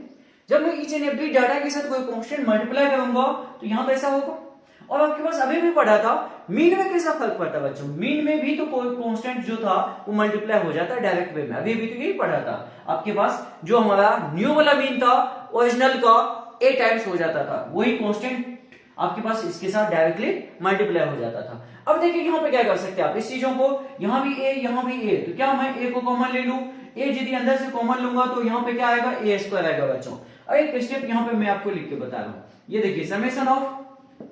जब मैं ईच एंड एवरी डाटा के साथ कोई कांस्टेंट मल्टीप्लाई करूंगा तो यहां पे ऐसा होगा। और आपके पास अभी भी पढ़ा था मीन में कैसा फर्क पड़ता है बच्चों? मीन में भी तो कोई कांस्टेंट जो था वो मल्टीप्लाई हो जाता है डायरेक्ट वे में। अभी भी तो यही पढ़ा था आपके पास, जो हमारा न्यू वाला मीन था ओरिजिनल का ए टाइम्स हो जाता था, वही कांस्टेंट आपके पास इसके साथ डायरेक्टली मल्टीप्लाई हो जाता था। अब देखिए यहाँ पे क्या कर सकते हैं आप इस चीजों को, यहाँ भी ए यहाँ भी ए, तो क्या मैं ए को कॉमन ले लूं? ए यदि अंदर से कॉमन लूंगा तो यहाँ पे क्या आएगा? ए स्क्वायर आएगा बच्चों। और एक स्टेप यहाँ पे मैं आपको लिख के बता रहा हूँ, ये देखिए summation of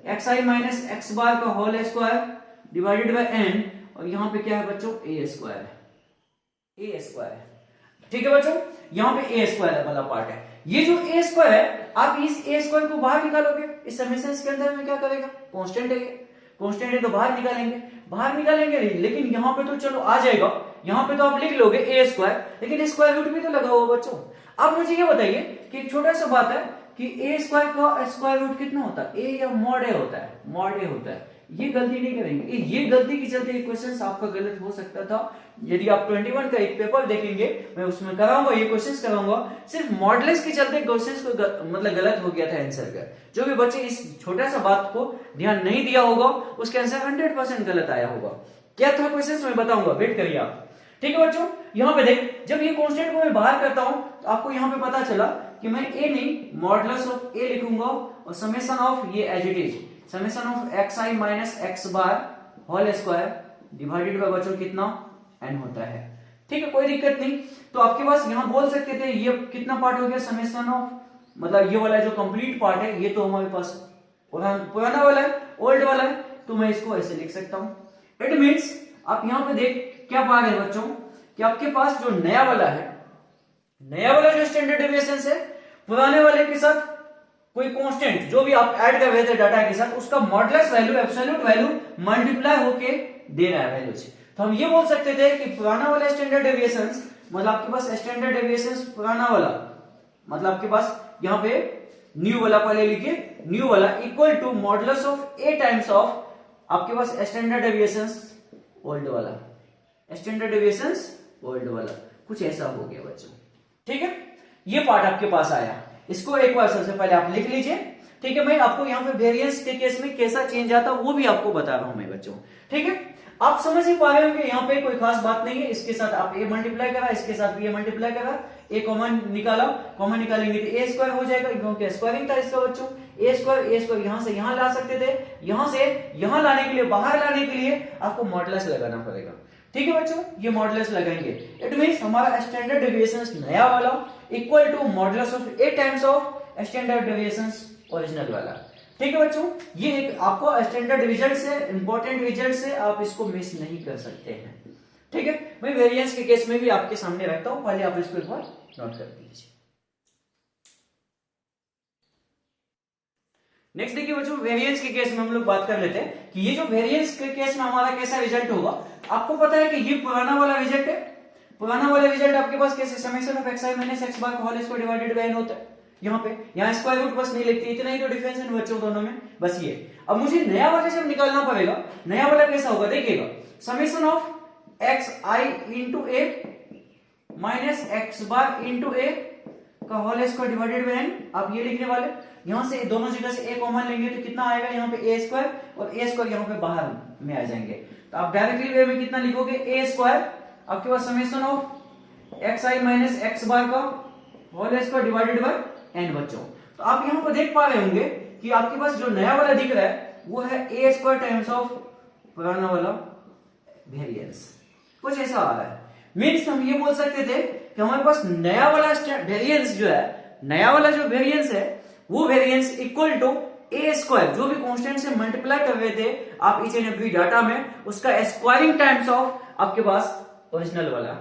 x i minus x bar का whole square divided by n, और यहाँ पे क्या है बच्चों? A square, a square. ठीक है बच्चों, यहाँ पे ए स्क्वायर वाला पार्ट है। ये जो ए स्क्वायर है, आप इस ए स्क्वायर को बाहर निकालोगे इस समेशन के अंदर में, क्या करेगा? कांस्टेंट है, कांस्टेंट है तो बाहर निकालेंगे लेकिन यहाँ पे तो चलो आ जाएगा, यहाँ पे तो आप लिख लोगे ए स्क्वायर, लेकिन स्क्वायर रूट भी तो लगा हुआ बच्चों। अब मुझे ये बताइए कि एक छोटा सा बात है कि ए स्क्वायर का स्क्वायर रूट कितना होता है? ए या मॉड ए होता है? मॉड ए होता है। ये गलती नहीं करेंगे, ये गलती के चलते क्वेश्चन आपका गलत हो सकता था। यदि आप 21 का एक पेपर देखेंगे, मैं उसमें कराऊंगा ये क्वेश्चंस कराऊंगा, सिर्फ मॉडलेस के चलते क्वेश्चंस को मतलब गलत हो गया था आंसर का। जो भी बच्चे इस छोटा सा बात को ध्यान नहीं दिया होगा उसके आंसर 100% गलत आया होगा। क्या था क्वेश्चन मैं बताऊंगा, वेट करिए आप। ठीक है बच्चों, यहाँ पे देख, जब ये कांस्टेंट को मैं बाहर करता हूं तो आपको यहाँ पे पता चला कि मैं ए नहीं मॉडुलस ऑफ ए लिखूंगा और समेशन ऑफ ये as it is summation of x i minus x bar whole square divided by बच्चों कितना? n होता है। ठीक है, कोई दिक्कत नहीं। तो आपके पास यहाँ बोल सकते थे ये कितना पार्ट हो गया? समेशन ऑफ, मतलब ये वाला जो कंप्लीट पार्ट है ये तो हमारे पास पुराना वाला है, ओल्ड वाला है, तो मैं इसको ऐसे लिख सकता हूं। इट मीन्स आप यहाँ पे देख क्या पा रहे हैं बच्चों कि आपके पास जो नया वाला है, नया वाला जो स्टैंडर्ड डेविएशन है, पुराने वाले के साथ कोई कांस्टेंट जो भी आप ऐड कर रहे थे डाटा के साथ, उसका modulus value, absolute value multiply होके दे रहा है वैल्यू से। तो हम ये बोल सकते थे कि पुराना वाला स्टैंडर्ड डेविएशन, मतलब आपके पास स्टैंडर्ड डेविएशन पुराना वाला, मतलब आपके पास यहाँ पे न्यू वाला पहले लिखिए, न्यू वाला equal to modulus of A times of आपके पास स्टैंडर्ड डेविएशन ओल्ड वाला, स्टैंडर्ड डेविएशन ओल्ड वाला, कुछ ऐसा हो गया बच्चों। ठीक है, ये पार्ट आपके पास आया, इसको एक बार सबसे पहले आप लिख लीजिए। ठीक है, मैं आपको यहाँ पे वेरिएंस के केस में कैसा चेंज आता वो भी आपको बता रहा हूं मैं बच्चों। ठीक है, आप समझ ही पा रहे होंगे यहाँ पे कोई खास बात नहीं है। इसके साथ आप ए मल्टीप्लाई करा, इसके साथ भी ए मल्टीप्लाई करा, ए कॉमन निकाला, कॉमन निकालेंगे तो ए स्क्वायर हो जाएगा क्योंकि स्क्वायरिंग था इसका बच्चों। ए स्क्वायर यहां से यहां ला सकते थे, यहां से यहां लाने के लिए, बाहर लाने के लिए आपको मॉडुलस लगाना पड़ेगा। ठीक है बच्चों, ये मॉडुलस लगाएंगे। इट मींस हमारा स्टैंडर्ड डेविएशन नया वाला equal to modulus of A times of standard deviation original वाला। ठीक है बच्चों, ये एक आपको स्टैंडर्ड रिजल्ट से, इंपॉर्टेंट रिजल्ट से आप इसको मिस नहीं कर सकते हैं। ठीक है, मैं वेरिएंस के केस में भी आपके सामने रखता हूं, पहले आप इसको एक बार नोट कर लीजिए। नेक्स्ट देखिए बच्चों, वेरिएंस के केस में हम लोग बात कर लेते हैं कि ये जो वेरिएंस के केस में हमारा कैसा रिजल्ट होगा। आपको पता है कि ये पुराना वाला रिजल्ट है, पुराना वाला रिजल्ट आपके पास कैसे summation of xi minus x bar का whole square divided by n होता है। यहाँ पे यहाँ स्क्वायर रूट बस नहीं लिखते, इतना ही तो डिफरेंस है बच्चों दोनों में, बस ये। अब मुझे नया वाला जब निकालना पड़ेगा, नया वाला कैसा होगा देखिएगा, summation of xi into a minus x bar into a का whole square divided by n। आप ये लिखने वाले, यहां से दोनों जगह से a कॉमन लेंगे तो कितना आएगा, यहाँ पे a स्क्वायर और a स्क्वायर यहाँ पे बाहर में आ जाएंगे, तो आप डायरेक्टली वे में कितना लिखोगे, a स्क्वायर आपके पास summation of xi minus x bar का whole square divided by n बच्चों। तो आप यहाँ पर देख पा रहे होंगे कि आपके पास जो नया वाला दिख रहा है वो है a स्क्वायर टाइम्स ऑफ पुराना वाला वेरिएंस, कुछ ऐसा आ रहा है। मीन्स हम ये बोल सकते थे कि हमारे पास नया वाला वेरिएंस जो है, नया वाला जो वेरिएंस है वो variance equal to A square, जो भी कांस्टेंट से मल्टीप्लाई कर रहे थे आप ईच एंड एवरी डाटा में, उसका स्क्वायरिंग टाइम्स ऑफ आपके पास ओरिजिनल वाला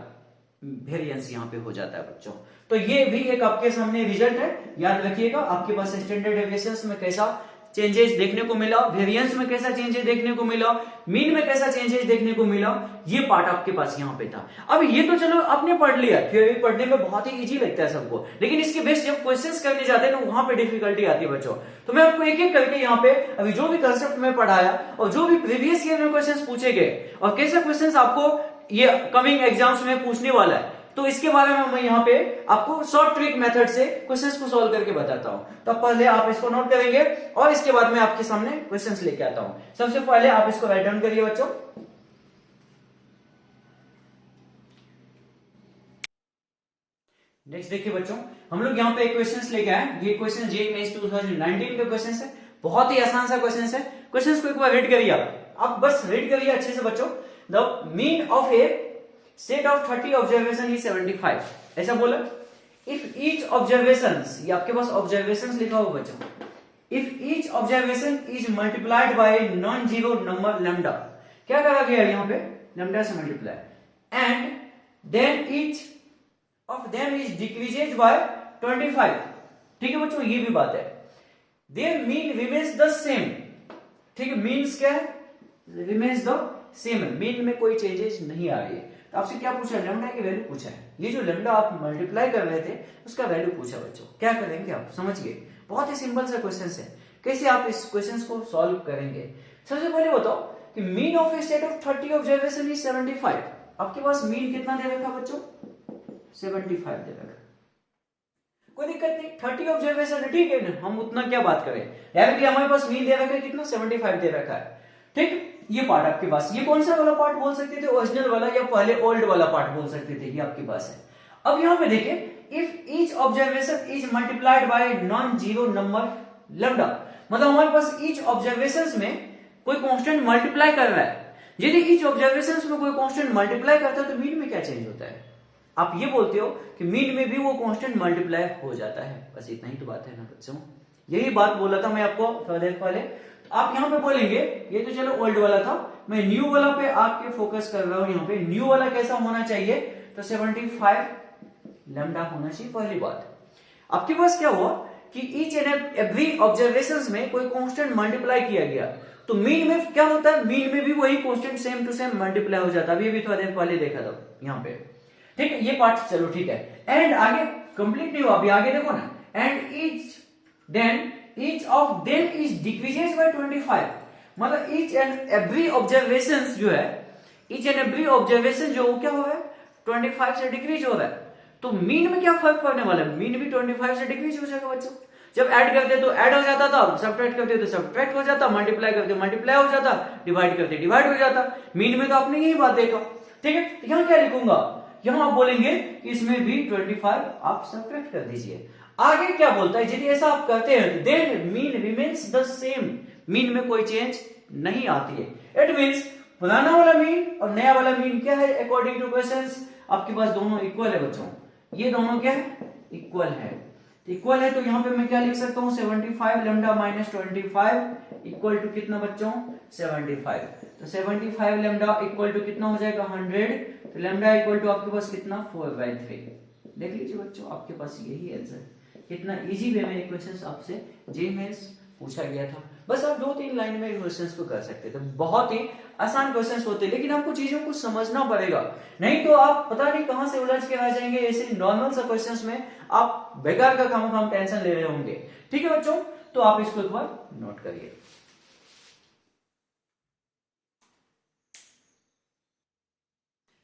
वेरिएंस यहाँ पे हो जाता है बच्चों। तो ये भी एक आपके सामने रिजल्ट है, याद रखिएगा। आपके पास स्टैंडर्ड डेविएशन में कैसा चेंजेस देखने को मिला, वेरिएंस में कैसा चेंजेस देखने को मिला, मीन में कैसा चेंजेस देखने को मिला, ये पार्ट आपके पास यहाँ पे था। अब ये तो चलो आपने पढ़ लिया, थ्योरी पढ़ने में बहुत ही इजी लगता है सबको, लेकिन इसके बेस जब क्वेश्चंस करने जाते हैं ना वहां पे डिफिकल्टी आती है बच्चों। तो मैं आपको एक एक करके यहाँ पे अभी जो भी कंसेप्ट में पढ़ाया और जो भी प्रीवियस ईयर में क्वेश्चन पूछे गए और कैसे क्वेश्चन आपको ये कमिंग एग्जाम्स में पूछने वाला है, तो इसके बारे में मैं यहाँ पे आपको शॉर्ट ट्रिक मेथड से क्वेश्चंस को सॉल्व करके बताता हूँ। तो पहले आप इसको नोट करेंगे और इसके बाद मैं आपके सामने क्वेश्चंस लेके आता हूँ। सबसे पहले आप इसको राइट डाउन करिए बच्चों। नेक्स्ट देखिए बच्चों, हम लोग यहाँ पे एक क्वेश्चंस लेके आए। ये क्वेश्चन जेईई मेंस 2019 के क्वेश्चंस है, बहुत ही आसान सा क्वेश्चंस है। क्वेश्चंस को एक बार रीड करिए आप बस रीड करिए अच्छे से बच्चों। The mean of A set of 30 observation is 75, ऐसा बोला। इफ ईच ऑब्जर्वेशन, ये आपके पास ऑब्जर्वेशन लिखा होगा बच्चों, if each observation is multiplied by non zero number lambda, क्या करा गया यहाँ पे, लैम्डा से multiply, and then each of them is decreases by 25, ठीक है बच्चों, ये भी बात है। Their mean remains the same, ठीक है, मीन्स क्या है, रिमेन्स द सेम, मीन में कोई चेंजेस नहीं आ रही है। तो आपसे क्या पूछा, लैम्डा की वैल्यू पूछा है। ये जो लैम्डा आप मल्टीप्लाई कर रहे थे उसका वैल्यू पूछा बच्चों। क्या करेंगे आप समझ गए, बहुत ही सिंपल सा क्वेश्चन है। कैसे आप इस क्वेश्चन को सॉल्व करेंगे, सबसे पहले बताओ कि mean of A set of 30 observation is 75। आपके पास मीन कितना दे रखा बच्चों, 75 दे रखा, कोई दिक्कत नहीं, 30 ऑब्जर्वेशन है, ठीक है ना, हम उतना क्या बात करें, डायरेक्टली हमारे पास मीन दे रखा है कितना, 75 दे रखा है, ठीक। ये पार्ट आपके पास, ये कौन सा वाला पार्ट बोल सकते थे, ओरिजिनल वाला या पहले ओल्ड वाला पार्ट बोल सकते थे, ये आपके पास है। अब यहां पे देखिए, if each observation is multiplied by non zero number lambda, मतलब हमारे पास ईच ऑब्जर्वेशंस में कोई कांस्टेंट मल्टीप्लाई कर रहा है। यदि ईच ऑब्जर्वेशंस में कोई कांस्टेंट मल्टीप्लाई करता है तो मीन में क्या चेंज होता है, आप ये बोलते हो कि मीन में भी वो कांस्टेंट मल्टीप्लाई हो जाता है, बस इतना ही तो बात है ना बच्चों। यही बात बोला था मैं आपको थोड़ा देर पहले। आप यहाँ पे बोलेंगे, ये तो चलो ओल्ड वाला था, मैं न्यू वाला पे आपके फोकस कर रहा हूं। यहाँ पे न्यू वाला कैसा होना चाहिए, तो 75 लैम्डा होना चाहिए। पहली बात, आपके पास क्या हुआ कि ईच एंड एवरी ऑब्जर्वेशंस में कोई कांस्टेंट मल्टीप्लाई किया गया, तो मीन में क्या होता है, मीन में भी वही constant same to same multiply हो जाता है। अभी भी थोड़ा देर पहले देखा था यहाँ पे, ठीक है, ये पार्ट चलो ठीक है। एंड आगे कंप्लीट नहीं हुआ, अभी आगे देखो ना, and each then each of them is decreases by 25, मतलब ईच एंड एवरी ऑब्जर्वेशन जो है, ईच एंड एवरी ऑब्जर्वेशन जो क्या हो रहा है, 25 से डिक्रीज हो रहा है। तो मीन में क्या फर्क पड़ने वाला है, मीन भी 25 से डिक्रीज हो जाएगा बच्चों। जब ऐड करते तो ऐड हो जाता था, सब्ट्रैक्ट करते तो सब्ट्रैक्ट हो जाता, मल्टीप्लाई करते मल्टीप्लाई हो जाता, डिवाइड करते डिवाइड हो जाता। मीन में तो आपने यही बात देखा, ठीक है। यहाँ क्या लिखूंगा, यहाँ आप बोलेंगे कि इसमें भी 25 आप सब्ट्रैक्ट कर दीजिए। आगे क्या बोलता है, यदि ऐसा आप करते हैं then mean remains the same, mean में कोई चेंज नहीं आती है। इट मींस पुराना वाला मीन और नया वाला मीन क्या है, अकॉर्डिंग टू क्वेश्चंस आपके पास दोनों इक्वल है बच्चों। ये दोनों क्या है, इक्वल है। इक्वल है तो यहाँ पे मैं क्या लिख सकता हूँ, 75 लैम्डा माइनस 25 इक्वल टू कितना बच्चों, 75। तो 75 लैम्डा इक्वल टू कितना हो जाएगा, 100। तो लैम्डा इक्वल टू आपके पास कितना, 4/3। देख लीजिए बच्चों, आपके पास यही आंसर। कितना इजी वे में क्वेश्चन आपसे जेईई मेंस पूछा गया था। बस आप 2-3 लाइन में क्वेश्चंस को कर सकते थे, बहुत ही आसान क्वेश्चंस होते, लेकिन आपको चीजों को समझना पड़ेगा, नहीं तो आप पता नहीं कहां से उलझ के आ जाएंगे। ऐसे नॉर्मल सा क्वेश्चंस में आप बेकार का काम टेंशन ले रहे होंगे। ठीक है बच्चों, तो आप इसको एक बार नोट करिए।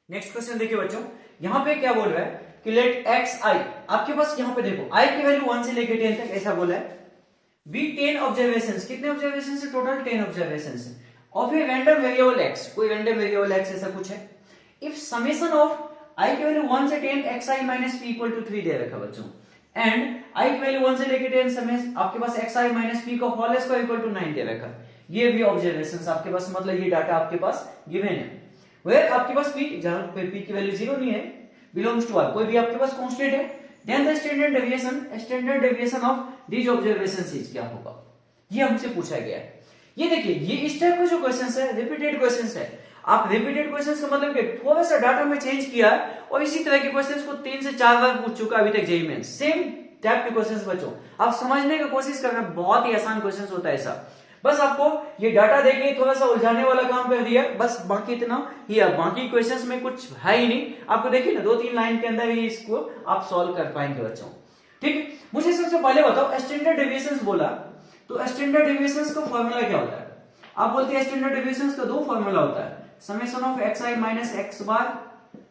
नेक्स्ट क्वेश्चन देखिए बच्चों, यहां पे क्या बोल रहा है कि लेट एक्स आई, आपके पास यहां पे देखो आई की वैल्यू 1 से लेकर 10 तक ऐसा बोला है। बी 10 ऑब्जर्वेशंस, कितने ऑब्जर्वेशन है total? 10 observations of a random variable x, कोई रैंडम वेरिएबल एक्स ऐसा कुछ है। इफ समेशन ऑफ आई की वैल्यू 1 से 10 x i minus P equal to 3 दे रखा बच्चों, एंड आई की वैल्यू 1 से लेकर 10 समेशन आपके पास एक्स आई माइनस पी का होल स्क्वायर इक्वल टू 9 दे रखा। ये भी ऑब्जर्वेशंस आपके पास, मतलब ये डाटा आपके पास गिवन है। वेयर आपके पास पी, जहां पे पी की वैल्यू 0 नहीं है, बिलोंग्स टू आर, कोई भी आपके पास कांस्टेंट है, then the standard deviation of these observations is, क्या होगा, ये हमसे पूछा गया है। ये देखिए, ये इस टाइप का जो क्वेश्चंस है रिपीटेड क्वेश्चंस है। आप रिपीटेड क्वेश्चंस का मतलब कि थोड़ा सा डाटा में चेंज किया और इसी तरह के क्वेश्चंस को 3 से 4 बार पूछ चुका अभी तक जेईई मेंस, सेम टाइप के क्वेश्चंस बच्चों, आप समझने की कोशिश करना, बहुत ही आसान क्वेश्चंस होता है ऐसा। बस आपको ये डाटा देके थोड़ा सा उलझाने वाला काम कर दिया, बस बाकी इतना ही है, बाकी क्वेश्चंस में कुछ है ही नहीं। आपको देखिए ना 2-3 लाइन के अंदर ही इसको आप सॉल्व कर पाएंगे बच्चों। ठीक है, मुझे सबसे पहले बताओ स्टैंडर्ड डेविएशंस बोला, तो स्टैंडर्ड डेविएशंस का फॉर्मूला क्या होता है? आप बोलते हैं स्टैंडर्ड डेविएशंस का 2 फॉर्मूला होता है, summation of x i minus x bar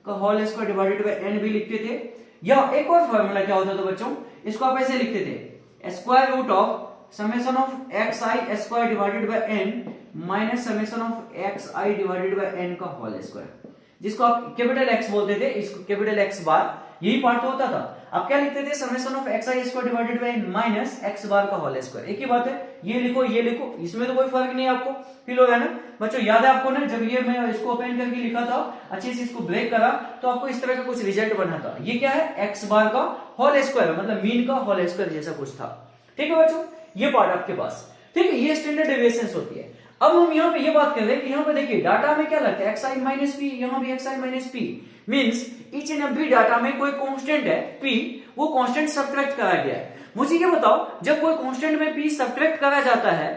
का whole square divided by n भी लिखते थे, या एक और फॉर्मूला क्या होता था बच्चों, इसको आप ऐसे लिखते थे square root of summation of x i square divided by n minus summation of x i divided by n का होल स्क्वायर, जिसको आप कैपिटल एक्स बोलते थे, इसको कैपिटल एक्स बार, यही पार्ट होता था। आप क्या लिखते थे, summation of x i square divided by n minus x bar का होल स्क्वायर, एक ही बात है, ये लिखो ये लिखो, इसमें तो कोई फर्क नहीं है, आपको फील हो रहा है ना बच्चों? याद है आपको ना, जब ये मैं इसको ओपन करके लिखा था, अच्छे से इसको ब्रेक करा तो आपको इस तरह का कुछ रिजल्ट बना था। ये क्या है, एक्स बार का होल स्क्वायर, मतलब मीन का होल स्क्वायर जैसा कुछ था। ठीक है बच्चों, ये पार्ट आपके पास, ठीक है, ये स्टैंडर्ड डेविएशंस होती है। अब हम यहाँ पे ये बात कर रहे हैं कि यहाँ पे देखिए डाटा में क्या लगता है, एक्स आई माइनस पी, यहाँ भी x i minus P, means each and every data में कोई कांस्टेंट है पी, वो कांस्टेंट सब्ट्रैक्ट करा गया है। मुझे ये बताओ, जब कोई कांस्टेंट में पी सब्ट्रैक्ट करा जाता है,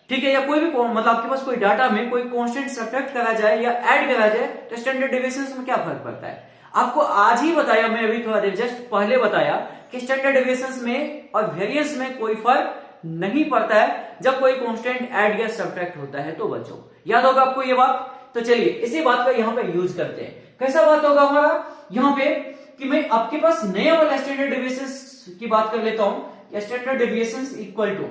ठीक है, या कोई भी मतलब आपके पास कोई डाटा में कोई कांस्टेंट सब्ट्रैक्ट करा जाए या ऐड करा जाए, तो स्टैंडर्ड डेविएशंस में क्या फर्क पड़ता है? आपको आज ही बताया मैं, अभी थोड़ा देर जस्ट पहले बताया कि स्टैंडर्ड डेविएशंस में और वेरिएंस में कोई फर्क नहीं पड़ता है जब कोई कांस्टेंट ऐड या सब्ट्रैक्ट होता है। तो बच्चों याद होगा आपको ये बात। तो चलिए इसी बात का यहाँ पे यूज करते हैं। कैसा बात होगा हमारा यहाँ पे कि मैं आपके पास नया वाला स्टैंडर्ड डेविएशंस की बात कर लेता हूं। Standard deviations equal to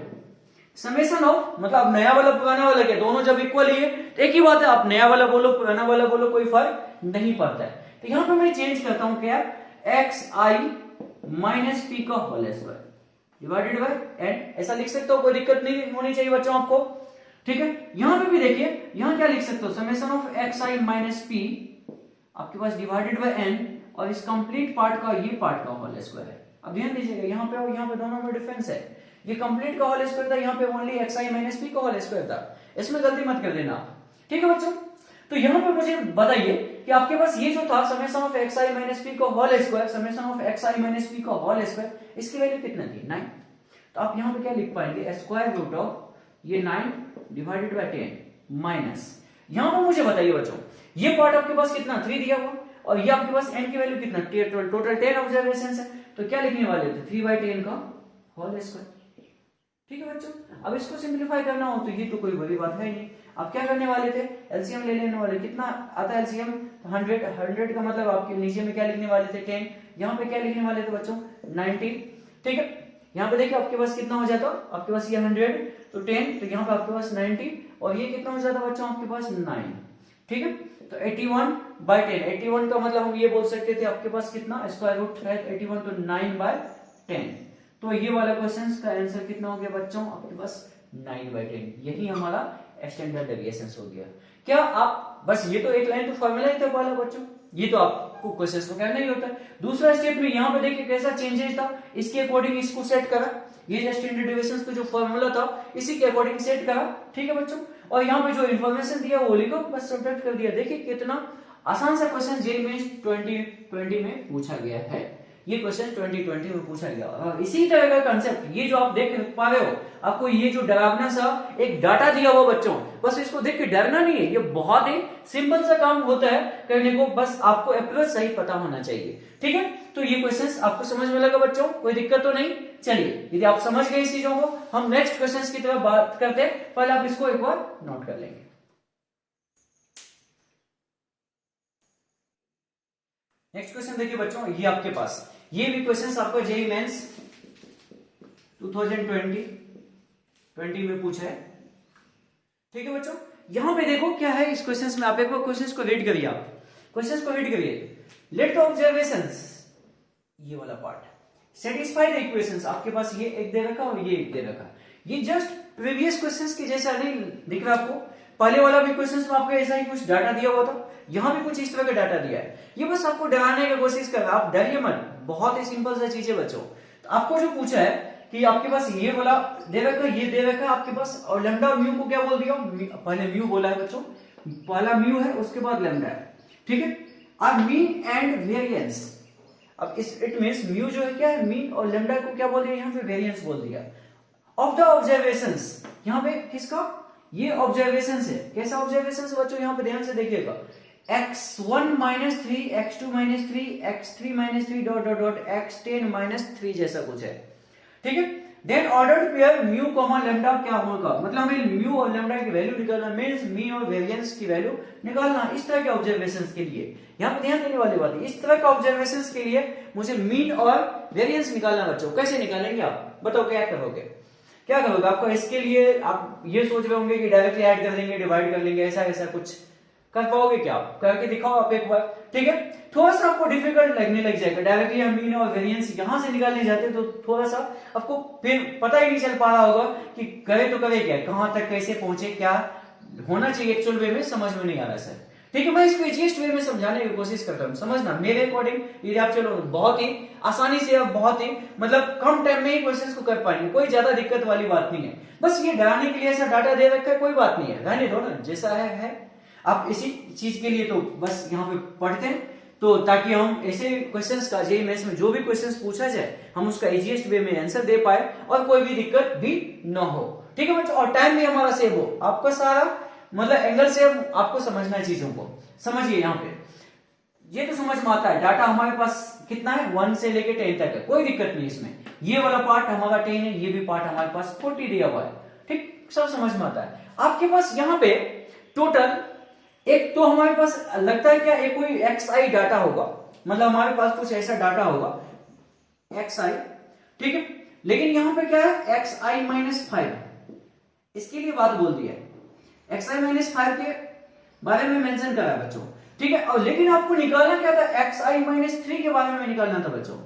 summation of, मतलब नया वाला पुराना वाला क्या, दोनों जब इक्वल ही है तो एक ही बात है, आप नया वाला बोलो पुराना वाला बोलो, कोई फर्क नहीं पड़ता है। तो यहाँ पे मैं चेंज करता हूं क्या, एक्स आई माइनस पी का whole square divided by n, ऐसा लिख सकते हो, कोई दिक्कत नहीं होनी चाहिए बच्चों आपको। ठीक है, यहां पे भी देखिए, यहां क्या लिख सकते हो, summation of x i minus P आपके पास डिवाइडेड बाय एन, और इस कंप्लीट पार्ट का ये पार्ट का होल स्क्वायर है। अब ध्यान दीजिएगा, यहाँ पे और यहाँ पे दोनों में डिफरेंस है। ये कंप्लीट का होल स्क्वायर था, यहाँ पे only x i minus P का होल स्क्वायर था, इसमें गलती मत कर देना। ठीक है बच्चों, तो यहाँ पे मुझे बताइए कि आपके पास ये जो था summation of x i minus P का whole square, summation of x i minus P का होल स्क्वायर, इसकी वैल्यू कितना थी, 9। तो आप यहाँ पे क्या लिख पाएंगे, स्क्वायर रूट ऑफ ये 9 डिवाइडेड बाय 10 माइनस, यहाँ पे मुझे बताइए बच्चों, ये पार्ट आपके पास कितना 3 दिया हुआ, और ये आपके पास n की वैल्यू कितना, टोटल 10 ऑब्जर्वेशंस है, तो क्या लिखने वाले थे, 3/10 का होल स्क्वायर। ठीक है बच्चों, अब इसको सिंप्लीफाई करना हो तो ये तो कोई बड़ी बात है ही नहीं। आप क्या करने वाले थे, एलसीएम ले लेने वाले, कितना आता है एलसीएम, 100 का मतलब आपके नीचे में क्या लिखने वाले थे 10, यहाँ पे क्या लिखने वाले थे बच्चों 90। ठीक है, यहाँ पे देखिए आपके पास कितना हो जाता, आपके पास ये 100 तो 10, तो यहाँ पे आपके पास 90, और ये कितना हो जाता बच्चों आपके पास 9। ठीक है, तो 81/10, 81 का मतलब हम ये बोल सकते थे आपके पास कितना, स्क्वायर रूट है 81, तो 9/10। तो ये वाला क्वेश्चन का आंसर कितना हो गया बच्चों आपके पास 9/10, यही हमारा स्टैंडर्ड डेविएशंस हो गया। क्या आप बस ये तो एक लाइन तो फॉर्मूला ही था पहला बच्चों, ये तो आपको क्वेश्चन को कहना ही होता है। दूसरा स्टेप में यहाँ पे देखिए कैसा चेंजेस था, इसके अकॉर्डिंग इसको सेट करा, ये जो स्टैंडर्ड डेविएशंस का जो फॉर्मूला था इसी के अकॉर्डिंग सेट करा। ठीक है बच्चों, और यहाँ पे जो इन्फॉर्मेशन दिया वो लिखो, बस सब्ट्रैक्ट कर दिया। देखिए कितना आसान सा क्वेश्चन जेईई मेंस 2020 में पूछा गया है। ये क्वेश्चन 2020 में पूछा गया। और इसी तरह का कंसेप्ट ये जो आप देख पा रहे हो, आपको ये जो डरावना सा एक डाटा दिया हुआ बच्चों, बस इसको देख के डरना नहीं है, ये बहुत ही सिंपल सा काम होता है करने को, बस आपको अप्रोच सही पता होना चाहिए। ठीक है, तो ये क्वेश्चंस आपको समझ में लगा बच्चों, कोई दिक्कत तो नहीं। चलिए, यदि आप समझ गए इस चीजों को, हम नेक्स्ट क्वेश्चंस की तरफ बात करते हैं। पहले आप इसको एक बार नोट कर लेंगे। नेक्स्ट क्वेश्चन देखिए बच्चों, ये आपके पास ये भी क्वेश्चंस आपका जेईई मेंस 2020 में पूछा है। ठीक है बच्चों, यहां पे देखो क्या है इस क्वेश्चंस में, आप एक बार क्वेश्चंस को रीड करिए, आप क्वेश्चंस को रीड करिए। लेट द ऑब्जर्वेशंस, ये वाला पार्ट, सेटिस्फाई द इक्वेशंस, आपके पास ये एक दे रखा और ये एक दे रखा। ये जस्ट प्रीवियस क्वेश्चंस के जैसा नहीं दिख रहा आपको, पहले वाला भी क्वेश्चंस में आपको ऐसा ही कुछ डाटा दिया हुआ था, यहां भी कुछ इस तरह का डाटा दिया है। ये बस आपको डराने की कोशिश कर रहा है, आप डरिए मत, बहुत ही सिंपल सा चीज है बच्चों। तो आपको जो पूछा है कि आपके पास ये वाला दे रखा, ये दे रखा आपके पास, और लैम्डा और म्यू को क्या बोल दिया, पहले म्यू बोला है बच्चों, पहला म्यू है उसके बाद लैम्डा है। ठीक है, और मीन एंड वेरिएंस, अब इस इट मींस म्यू जो है क्या है मीन, और लैम्डा को क्या बोल दिया यहाँ पे वेरिएंस बोल दिया। ऑफ द ऑब्जर्वेशंस, यहाँ पे किसका, ये ऑब्जर्वेशंस है। कैसा ऑब्जर्वेशंस बच्चों, यहाँ पे ध्यान से देखिएगा, x1 minus 3, x2 minus 3, x3 minus 3 dot dot dot x10 minus 3 जैसा कुछ है। ठीक है, then ordered pair mu comma lambda क्या होगा, मतलब हमें म्यू और लैम्डा की वैल्यू निकालना, मींस मीन और वेरिएंस की वैल्यू निकालना। इस तरह के ऑब्जर्वेशंस के लिए यहाँ पे ध्यान देने वाली बात है, इस तरह के ऑब्जर्वेशंस के लिए मुझे मीन और वेरिएंस निकालना बच्चों। कैसे निकालेंगे आप बताओ, क्या करोगे, क्या करोगे? आपको इसके लिए आप ये सोच रहे होंगे कि डायरेक्टली ऐड कर देंगे, डिवाइड कर लेंगे, ऐसा ऐसा कुछ कर पाओगे क्या? आप करके दिखाओ आप एक बार। ठीक है, थोड़ा सा आपको डिफिकल्ट लगने लग जाएगा, डायरेक्टली हम मीन और वेरिएंस यहां से निकालने जाते तो थोड़ा सा आपको फिर पता ही नहीं चल पा रहा होगा कि करे तो करे क्या, कहां तक कैसे पहुंचे, क्या होना चाहिए एक्चुअल वे में, समझ में नहीं आ रहा सर। ठीक है, मैं इसको इजीएस्ट वे में समझाने की कोशिश करता हूँ, समझना मेरे अकॉर्डिंग। यदि आप चलो बहुत ही आसानी से, आप बहुत ही मतलब कम टाइम में ही क्वेश्चंस को कर पाएंगे, कोई ज्यादा दिक्कत वाली बात नहीं है। बस ये डराने के लिए ऐसा डाटा दे रखा है, कोई बात नहीं है, रहने दो ना, जैसा है। आप इसी चीज के लिए तो बस यहाँ पे पढ़ते हैं, तो ताकि हम ऐसे क्वेश्चंस का जेईई मेंस में जो भी क्वेश्चंस पूछा जाए हम उसका इजीएस्ट वे में आंसर दे पाए और कोई भी दिक्कत भी न हो। ठीक है बच्चों, और टाइम भी हमारा सेव हो, आपका सारा मतलब एंगल से आपको समझना है चीजों को। समझिए यहाँ पे ये तो समझ में आता है, डाटा हमारे पास कितना है 1 से लेके 10 तक है, कोई दिक्कत नहीं इसमें। ये वाला पार्ट हमारा 10 है, ये भी पार्ट हमारे पास 40 दिया हुआ है। ठीक, सब समझ में आता है। आपके पास यहाँ पे टोटल एक तो हमारे पास लगता है क्या, एक कोई xi डाटा होगा, मतलब हमारे पास कुछ ऐसा डाटा होगा xi। ठीक है, लेकिन यहां पे क्या है xi माइनस 5, इसके लिए बात बोल दी है, xi माइनस 5 के बारे में मेंशन करा है बच्चों। ठीक है, और लेकिन आपको निकालना क्या था, xi माइनस 3 के बारे में निकालना था बच्चों,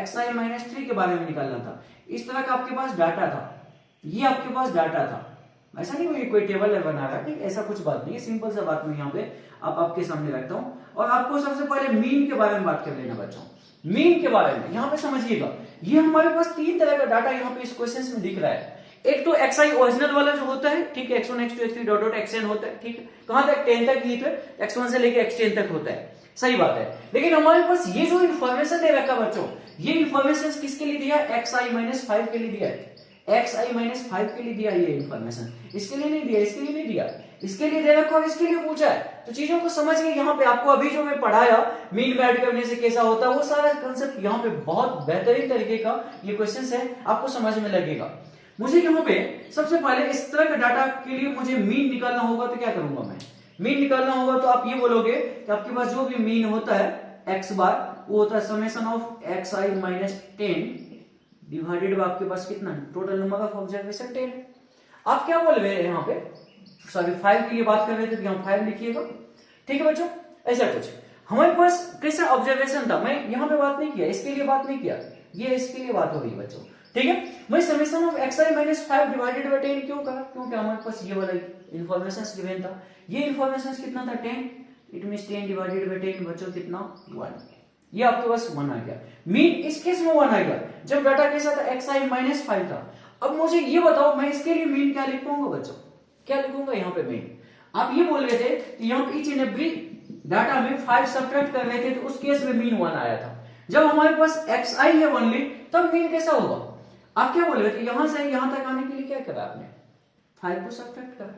xi माइनस 3 के बारे में निकालना था। इस तरह का आपके पास डाटा था, ये आपके पास डाटा था, ऐसा नहीं कोई टेबल बना रहा है, ठीक, ऐसा कुछ बात नहीं है, सिंपल सा बात मैं यहाँ पे आपके सामने रखता हूँ। और आपको सबसे पहले मीन के बारे में बात कर लेना बच्चों, मीन के बारे में। यहाँ पे समझिएगा, ये हमारे पास 3 तरह का डाटा यहाँ पे इस क्वेश्चन में दिख रहा है। एक तो xi ओरिजिनल वाला जो होता है, ठीक है, x1 x2 x3 dot dot xn होता है। ठीक है, कहां तक 10 तक, ये तो x1 से लेके x10 तक होता है, सही बात है। लेकिन हमारे पास ये जो इन्फॉर्मेशन दे रखा बच्चों, ये इन्फॉर्मेशन किसके लिए दिया, xi माइनस 5 के लिए दिया है, xi माइनस 5 के लिए दिया ये इन्फॉर्मेशन, इसके लिए नहीं दिया, इसके लिए नहीं दिया, इसके लिए दे रखा और इसके लिए पूछा है। तो चीजों को समझ के यहाँ पे आपको अभी जो मैं पढ़ाया मीन में ऐड करने से कैसा होता है, वो सारा कंसेप्ट यहाँ पे बहुत बेहतरीन तरीके का ये क्वेश्चन है, आपको समझ में लगेगा। मुझे यहाँ पे सबसे पहले इस तरह का डाटा के लिए मुझे मीन निकालना होगा, तो क्या करूंगा मैं, मीन निकालना होगा तो आप ये बोलोगे कि आपके पास जो भी मीन होता है x बार, वो होता है summation of xi minus 10 divided by आपके पास कितना टोटल नंबर ऑफ ऑब्जर्वेशन 10। आप क्या बोल रहे हैं यहाँ पे, सॉरी 5 के लिए बात कर रहे थे तो यहाँ 5 लिखिएगा। ठीक है बच्चों, ऐसा कुछ हमारे पास कैसा ऑब्जर्वेशन था, मैं यहाँ पे बात नहीं किया, इसके लिए बात नहीं किया, ये इसके लिए बात हो रही है बच्चों। ठीक है, मैं summation of xi minus 5 divided by 10 क्यों कहा, क्योंकि हमारे पास ये वाला इन्फॉर्मेशन गिवन था, ये इन्फॉर्मेशन कितना था 10, इट मींस 10 डिवाइडेड बाय 10 बच्चों कितना 1, ये आपके पास 1 आ गया। मीन इस केस में 1 आ गया जब डाटा कैसा था xi माइनस 5 था। अब मुझे ये बताओ मैं इसके लिए मीन क्या लिखूंगा बच्चों, क्या लिखूंगा यहाँ पे मीन, आप ये बोल रहे थे कि यहाँ ईच एंड एवरी डाटा में 5 सब्ट्रैक्ट कर रहे थे तो उस केस में मीन 1 आया था। जब हमारे पास xi है ओनली तब मीन कैसा होगा? आप क्या बोल रहे थे, यहां से यहां तक आने के लिए क्या करा आपने? 5 को सब्ट्रैक्ट करा।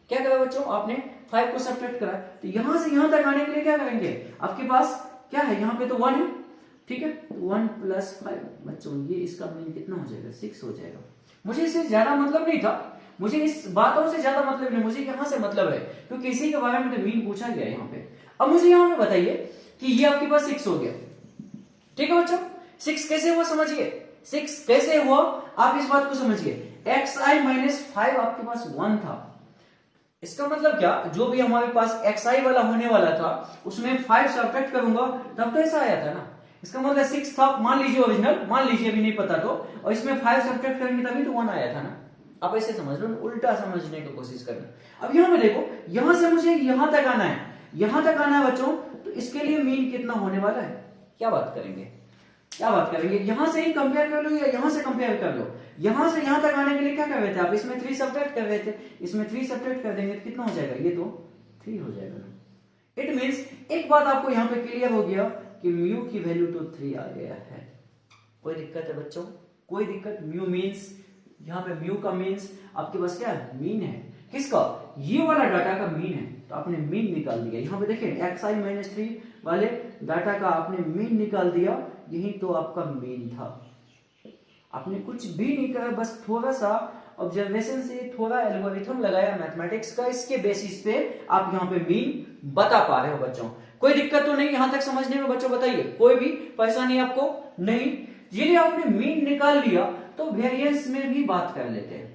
क्या करा बच्चों? आपने 5 को सब्ट्रैक्ट करा। तो यहां से यहां तक आने के लिए क्या करेंगे? आपके पास क्या है? यहाँ पे तो 1 है, ठीक है, तो 1 + 5 बच्चों ये इसका मीन कितना हो जाएगा? 6 हो जाएगा। मुझे इससे ज्यादा मतलब नहीं था, मुझे इस बातों से ज्यादा मतलब नहीं, मुझे यहां से मतलब है क्योंकि इसी के बारे में तो मीन पूछा गया यहाँ पे। अब मुझे यहाँ पे बताइए कि ये आपके पास 6 हो गया, ठीक है बच्चों। 6 कैसे हुआ समझिए, 6 कैसे हुआ आप इस बात को समझिए। xi - 5 आपके पास 1 था, इसका मतलब क्या, जो भी हमारे पास xi वाला होने वाला था उसमें 5 सब्ट्रैक्ट करूंगा तब तो ऐसा आया था ना। इसका मतलब 6 था, मान लीजिए ओरिजिनल, मान लीजिए अभी नहीं पता तो, और इसमें 5 सब्ट्रैक्ट करेंगे तभी तो 1 आया था ना। आप ऐसे समझ लो, उल्टा समझने की कोशिश करना। अब यहां पे देखो, यहां से मुझे यहां तक आना है, यहां तक आना है बच्चों, तो इसके लिए मीन कितना होने वाला है? क्या बात करेंगे, क्या बात करेंगे? यहां से ही कंपेयर कर लो या यहां से कंपेयर कर लो। यहां से यहां तक आने के लिए क्या कर रहे थे आप? इसमें 3 सब्ट्रैक्ट कर रहे थे, इसमें 3 सब्ट्रैक्ट कर देंगे तो कितना हो जाएगा? ये तो 3 हो जाएगा ना। इट मींस एक बात आपको यहां पे क्लियर हो गया कि म्यू की वैल्यू तो 3 आ गया है। कोई दिक्कत है बच्चों? कोई दिक्कत? म्यू मींस, यहाँ पे म्यू का मींस आपके पास क्या है? मीन है। किसका? ये वाला डाटा का मीन है, तो आपने मीन निकाल दिया। यहाँ पे देखिए xi - 3 वाले डाटा का आपने मीन निकाल दिया, यही तो आपका मीन था। आपने कुछ भी नहीं करा, बस थोड़ा सा ऑब्जर्वेशन से थोड़ा एल्गोरिथम लगाया मैथमेटिक्स का, इसके बेसिस पे आप यहाँ पे मीन बता पा रहे हो बच्चों। कोई दिक्कत तो नहीं यहां तक समझने में बच्चों? बताइए, कोई भी परेशानी आपको? नहीं। यदि आपने मीन निकाल लिया तो वेरिएंस में भी बात कर लेते हैं,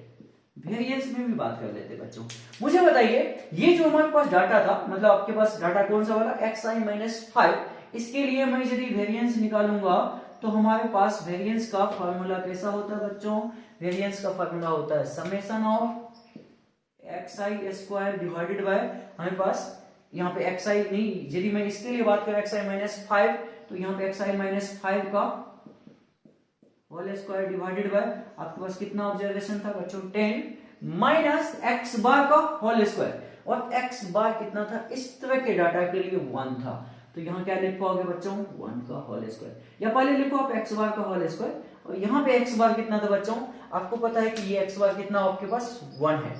वेरिएंस में भी बात कर लेते हैं बच्चों। मुझे बताइए, ये जो हमारे पास डाटा था, मतलब आपके पास डाटा कौन सा वाला? xi - 5, इसके लिए मैं यदि वेरिएंस निकालूंगा तो हमारे पास वेरिएंस का फॉर्मूला कैसा होता है बच्चों? वेरिएंस का फॉर्मूला होता है summation of xi² divided by, हमारे पास यहाँ पे xi नहीं, यदि मैं इसके लिए बात करूं xi - 5, तो यहाँ पे xi - 5 का होल स्क्वायर डिवाइडेड बाय, आपके पास कितना ऑब्जर्वेशन था बच्चों? 10 माइनस x बार का होल स्क्वायर, और x बार कितना था? इस तरह के डाटा के लिए 1 था, तो यहाँ क्या लिख पाओगे बच्चों? 1 का होल स्क्वायर, या पहले लिखो आप x बार का होल स्क्वायर, और यहाँ पे x बार कितना था बच्चों? आपको पता है कि ये x बार कितना आपके पास? 1 है,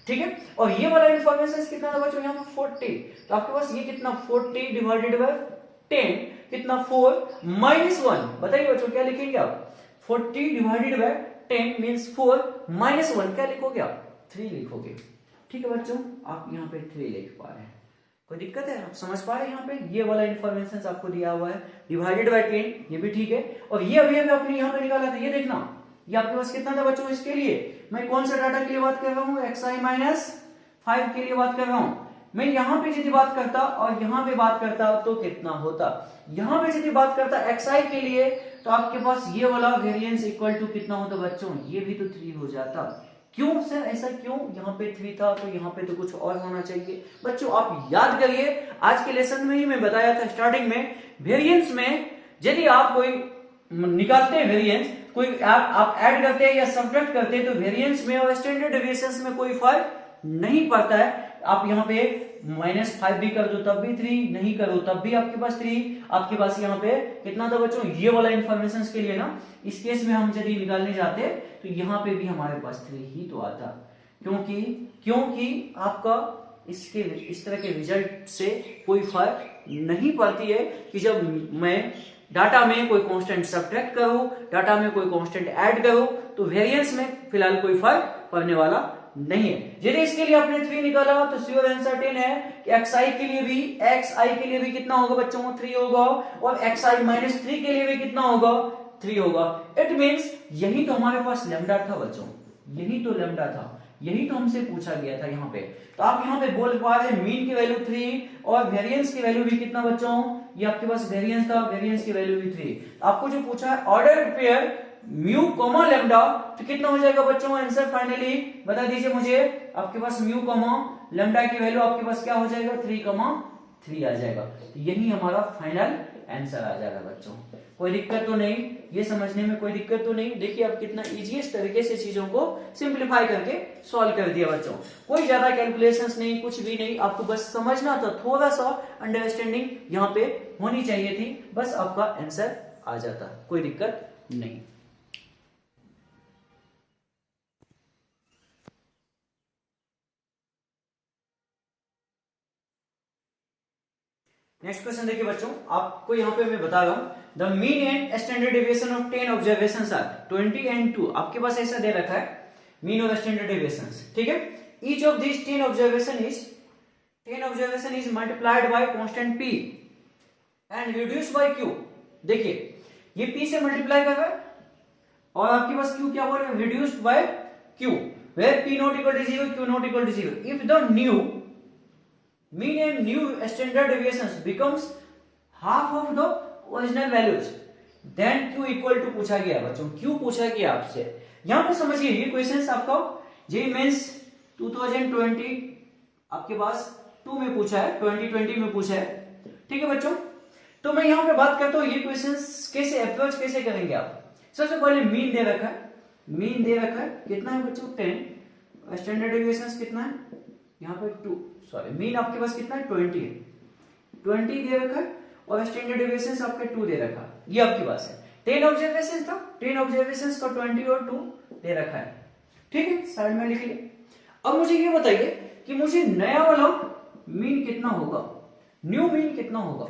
ठीक है। और ये वाला इंफॉर्मेशन कितना था बच्चों? यहाँ पे 40, तो आपके पास ये कितना? 40 डिवाइडेड बाय 10 कितना? 4 माइनस 1। बताइए बच्चों क्या लिखेंगे आप? 40 डिवाइडेड बाय 10 मींस 4 माइनस 1, क्या लिखोगे आप? 3 लिखोगे, ठीक है बच्चों। आप यहाँ पे 3 लिख पा रहे हैं, कोई दिक्कत है? आप समझ पा रहे हैं? यहाँ पे ये वाला इंफॉर्मेशन आपको दिया हुआ है, डिवाइडेड बाय 10, ये भी ठीक है। और ये अभी अभी आपने यहाँ पे निकाला था, ये देखना, ये आपके पास कितना था बच्चों? इसके लिए मैं कौन सा डाटा के लिए बात कर रहा हूँ? xi - 5 के लिए बात कर रहा हूँ। मैं यहाँ पे यदि बात करता और यहाँ पे बात करता तो कितना होता? यहाँ पे यदि बात करता xi के लिए तो आपके पास ये वाला वेरिएंस इक्वल टू कितना होता बच्चों? ये भी तो 3 हो जाता। क्यों सर, ऐसा क्यों? यहाँ पे 3 था तो यहाँ पे तो कुछ और होना चाहिए। बच्चों आप याद करिए, आज के लेसन में ही मैं बताया था स्टार्टिंग में, वेरिएंस में यदि आप कोई निकालते हैं वेरिएंस, कोई आप ऐड करते हैं या सब्ट्रैक्ट करते हैं, तो वेरिएंस में और स्टैंडर्ड डेविएशन में कोई फर्क नहीं पड़ता है। आप यहाँ पे -5 भी कर दो तब भी 3, नहीं करो तब भी आपके पास 3। आपके पास यहाँ पे कितना था बच्चों? ये वाला इंफॉर्मेशन के लिए ना, इस केस में हम यदि निकालने जाते तो यहाँ पे भी हमारे पास 3 ही तो आता, क्योंकि आपका इसके इस तरह के रिजल्ट से कोई फर्क नहीं पड़ती है कि जब मैं डाटा में कोई कांस्टेंट सब्ट्रैक्ट करूं, डाटा में कोई कांस्टेंट ऐड करूं, तो वेरिएंस में फिलहाल कोई फर्क पड़ने वाला नहीं है। यदि इसके लिए आपने 3 निकाला तो श्योर एंड सर्टेन है कि xi के लिए भी कितना होगा बच्चों? 3 होगा, और xi - 3 के लिए भी कितना होगा? 3 होगा। इट मींस यही तो हमारे पास लैम्डा था बच्चों, यही तो लैम्डा था, यही तो हमसे पूछा गया था यहाँ पे। तो आप यहाँ पे बोल पा रहे हैं मीन की वैल्यू 3 और वेरिएंस की वैल्यू भी कितना बच्चों? ये आपके पास वेरिएंस था, वेरिएंस की वैल्यू भी 3। आपको जो पूछा है ordered pair mu comma lambda, तो कितना हो जाएगा बच्चों आंसर? फाइनली बता दीजिए मुझे, आपके पास म्यू कॉमा लैम्डा की वैल्यू आपके पास क्या हो जाएगा? 3,3 आ जाएगा। तो यही हमारा फाइनल आंसर आ जाएगा बच्चों। कोई दिक्कत तो नहीं, ये समझने में कोई दिक्कत तो नहीं? देखिए आप कितना इजीएस्ट तरीके से चीजों को सिंप्लीफाई करके सॉल्व कर दिया बच्चों। कोई ज्यादा कैलकुलेशंस नहीं, कुछ भी नहीं, आपको बस समझना था, थोड़ा सा अंडरस्टैंडिंग यहाँ पे होनी चाहिए थी, बस आपका आंसर आ जाता, कोई दिक्कत नहीं। नेक्स्ट क्वेश्चन देखिए बच्चों, आपको यहाँ पे मैं बता रहा हूं, the mean and standard deviation of 10 observations are 20 and 2। आपके पास ऐसा दे रखा है मीन और स्टैंडर्ड डेविएशंस, ठीक है। Each of this 10 observation is multiplied bye constant p and reduced by q। देखिए ये p से मल्टीप्लाई कर रहा है और आपके पास q क्या बोल रहे हैं, reduced by q, where p not equal to 0, q not equal to 0। If the new mean and new standard deviations becomes half of the original values, then q equal to पूछा गया बच्चों, q पूछा गया आपसे। यहां पे समझिए ये क्वेश्चंस आपका जेईई मेंस 2020 आपके पास 2 में पूछा है, 2020 में पूछा है, ठीक है बच्चों। तो मैं यहां पे बात करता हूं ये क्वेश्चंस कैसे अप्रोच कैसे करेंगे आप। सबसे पहले मीन दे रखा है, मीन दे रखा है कितना है बच्चों 10, स्टैंडर्ड डेविएशंस कितना है यहाँ पे 2, सॉरी मीन आपके पास कितना है 20 है, 20 दे रखा है और स्टैंडर्ड डेविएशंस आपके 2 दे रखा है, ये आपके पास है। 10 ऑब्जर्वेशंस था, 10 ऑब्जर्वेशंस का 20 और 2 दे रखा है, ठीक है, साइड में लिख लिए। अब मुझे ये बताइए कि मुझे नया वाला मीन कितना होगा, न्यू मीन कितना होगा।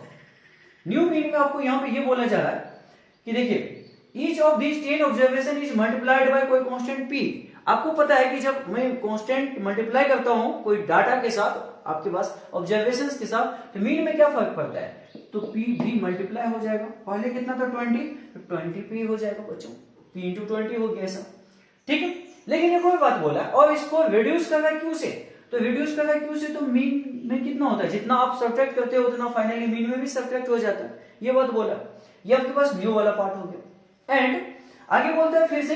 न्यू मीन में आपको यहाँ पे ये बोला जा रहा है कि देखिए each of this 10 observation is multiplied bye कोई कांस्टेंट p। आपको पता है कि जब मैं कांस्टेंट मल्टीप्लाई करता हूं कोई डाटा के साथ, आपके पास ऑब्जर्वेशंस के साथ, तो मीन में क्या फर्क पड़ता है, तो p भी मल्टीप्लाई हो जाएगा। पहले कितना था 20, तो 20p हो जाएगा बच्चों, p इंटू 20 हो गया ऐसा, ठीक है। लेकिन ये कोई बात बोला और इसको रिड्यूस कर रहा है q से, तो रिड्यूस कर रहा है q से, तो मीन में कितना होता है, जितना आप सब्ट्रैक्ट करते हो उतना फाइनली मीन में भी सब्ट्रैक्ट हो जाता है, ये बात बोला। ये आपके पास न्यू वाला पार्ट हो गया। एंड आगे बोलते हैं फिर से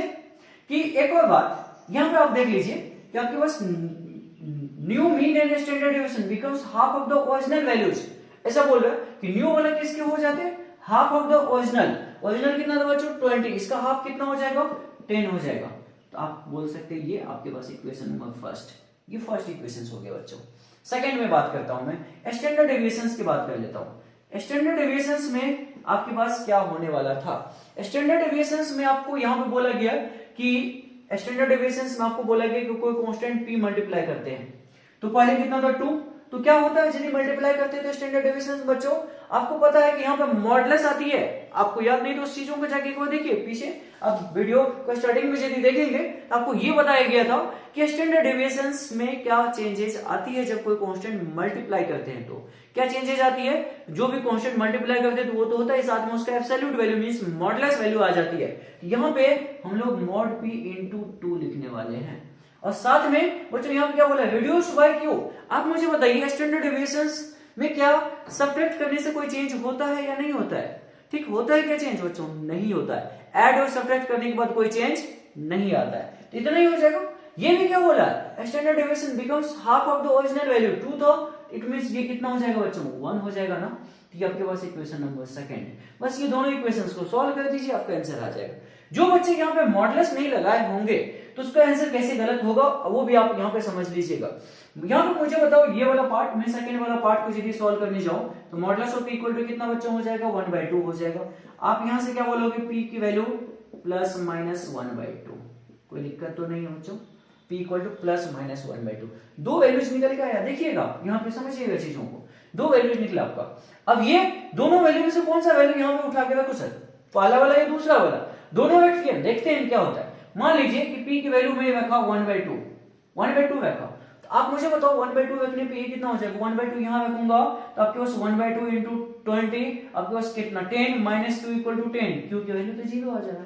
कि एक और बात यहां पे आप देख लीजिए कि आपके पास new mean and standard deviation becomes half of the original values. ऐसा बोल रहा है कि न्यू वाला किसके हो जाते हैं, half of the original. Original कितना था बच्चों 20, इसका हाफ कितना हो जाएगा 10 हो जाएगा। तो आप बोल सकते हैं ये आपके पास इक्वेशन नंबर फर्स्ट, ये फर्स्ट इक्वेशन हो गया बच्चों। सेकंड में बात करता हूं मैं स्टैंडर्ड डेविएशंस की बात कर लेता हूं। स्टैंडर्ड डेविएशंस में आपके पास क्या होने वाला था, स्टैंडर्ड डेविएशंस में आपको यहां पे बोला गया कि स्टैंडर्ड डेविएशंस में आपको बोला गया कि कोई कांस्टेंट p मल्टीप्लाई करते हैं, तो पहले कितना था 2, तो क्या होता है यदि मल्टीप्लाई करते हैं तो स्टैंडर्ड डेविएशंस बच्चों आपको पता है कि यहाँ पे मॉडुलस आती है। आपको याद नहीं तो उस चीजों को जाके को देखिए पीछे, अब वीडियो को स्टार्टिंग में यदि देखेंगे आपको ये बताया गया था कि स्टैंडर्ड डेविएशंस में क्या चेंजेस आती है जब कोई कांस्टेंट मल्टीप्लाई करते हैं। तो क्या चेंजेस आती है, जो भी कांस्टेंट मल्टीप्लाई करते हैं तो वो तो होता है, साथ में उसका absolute value means modulus value आ जाती है। यहाँ पे हम लोग मॉड p इंटू 2 लिखने वाले हैं और साथ में बच्चों यहाँ पे क्या बोला रिड्यूस बाय q। आप मुझे बताइए स्टैंडर्ड डेविएशंस में क्या सब्ट्रैक्ट करने से कोई चेंज होता है या नहीं होता है, ठीक होता है क्या चेंज बच्चों, नहीं होता है। ऐड और सब्ट्रैक्ट करने के बाद कोई चेंज नहीं आता है, तो इतना ही हो जाएगा। ये भी क्या बोला standard deviation becomes half of the original value 2, तो इट मींस ये कितना हो जाएगा बच्चों 1 हो जाएगा ना। तो ये आपके पास इक्वेशन नंबर सेकंड। बस ये दोनों इक्वेशंस को सॉल्व कर दीजिए, आपका आंसर आ जाएगा। जो बच्चे यहाँ पे मॉडुलस नहीं लगाए होंगे तो उसका आंसर कैसे गलत होगा वो भी आप यहाँ पे समझ लीजिएगा। यहाँ पे मुझे बताओ ये वाला पार्ट, मैं सेकंड वाला पार्ट को यदि सॉल्व करने जाऊं तो modulus of p equal to कितना बच्चों हो जाएगा 1/2 हो जाएगा। आप यहाँ से क्या बोलोगे p की वैल्यू प्लस माइनस 1/2, कोई दिक्कत तो नहीं है बच्चों, p equal two plus minus 1/2। दो वैल्यूज निकल के आया, देखिएगा यहाँ पे समझिएगा चीजों को, दो वैल्यूज निकला आपका। अब ये दोनों वैल्यू में से कौन सा वैल्यू यहाँ पे उठा के रखो सर, पहला वाला या दूसरा वाला, दोनों रख के देखते हैं क्या होता है। मान लीजिए कि p की वैल्यू में रखा 1/2 रखा, तो आप मुझे बताओ 1/2 रखने पे ये कितना हो जाएगा, 1/2 यहाँ रखूंगा तो आपके पास 1/2 इंटू 20 आपके पास कितना 10 माइनस 2 इक्वल टू 10, क्यू की वैल्यू तो 0 आ जाएगा,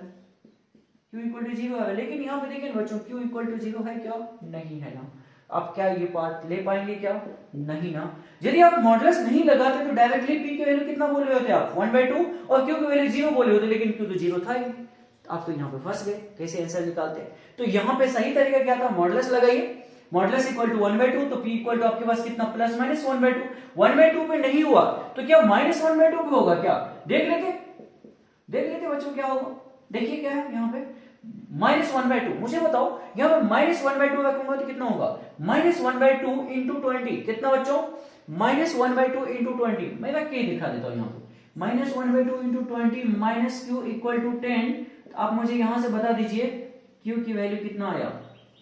q इक्वल टू 0 है। लेकिन यहाँ पे देखिए बच्चों q इक्वल टू 0 है क्या, नहीं है ना। आप क्या ये पार्ट ले पाएंगे क्या, नहीं ना। यदि आप मॉडुलस नहीं लगाते तो डायरेक्टली p की वैल्यू कितना बोल रहे होते आप 1/2 और q की वैल्यू 0 बोले होते, लेकिन q तो 0 था ही, आप तो यहाँ पे फंस गए, कैसे आंसर निकालते। तो यहाँ पे सही तरीका क्या था, मॉडुलस लगाइए, मॉडुलस इक्वल टू 1/2, तो p इक्वल टू आपके पास कितना प्लस माइनस 1/2। 1/2 पे नहीं हुआ तो क्या माइनस 1/2 पे होगा क्या, देख लेते बच्चों क्या होगा। देखिए क्या है यहाँ पे माइनस 1/2, मुझे बताओ यहाँ पे माइनस 1/2 रखूंगा तो कितना होगा माइनस 1/2 इंटू 20, कितना बच्चों माइनस 1/2 इंटू 20। मैं रख के दिखा देता हूँ यहाँ पे -1/2 into 20 minus q equal to 10। आप मुझे यहां से बता दीजिए क्यू की वैल्यू कितना आया।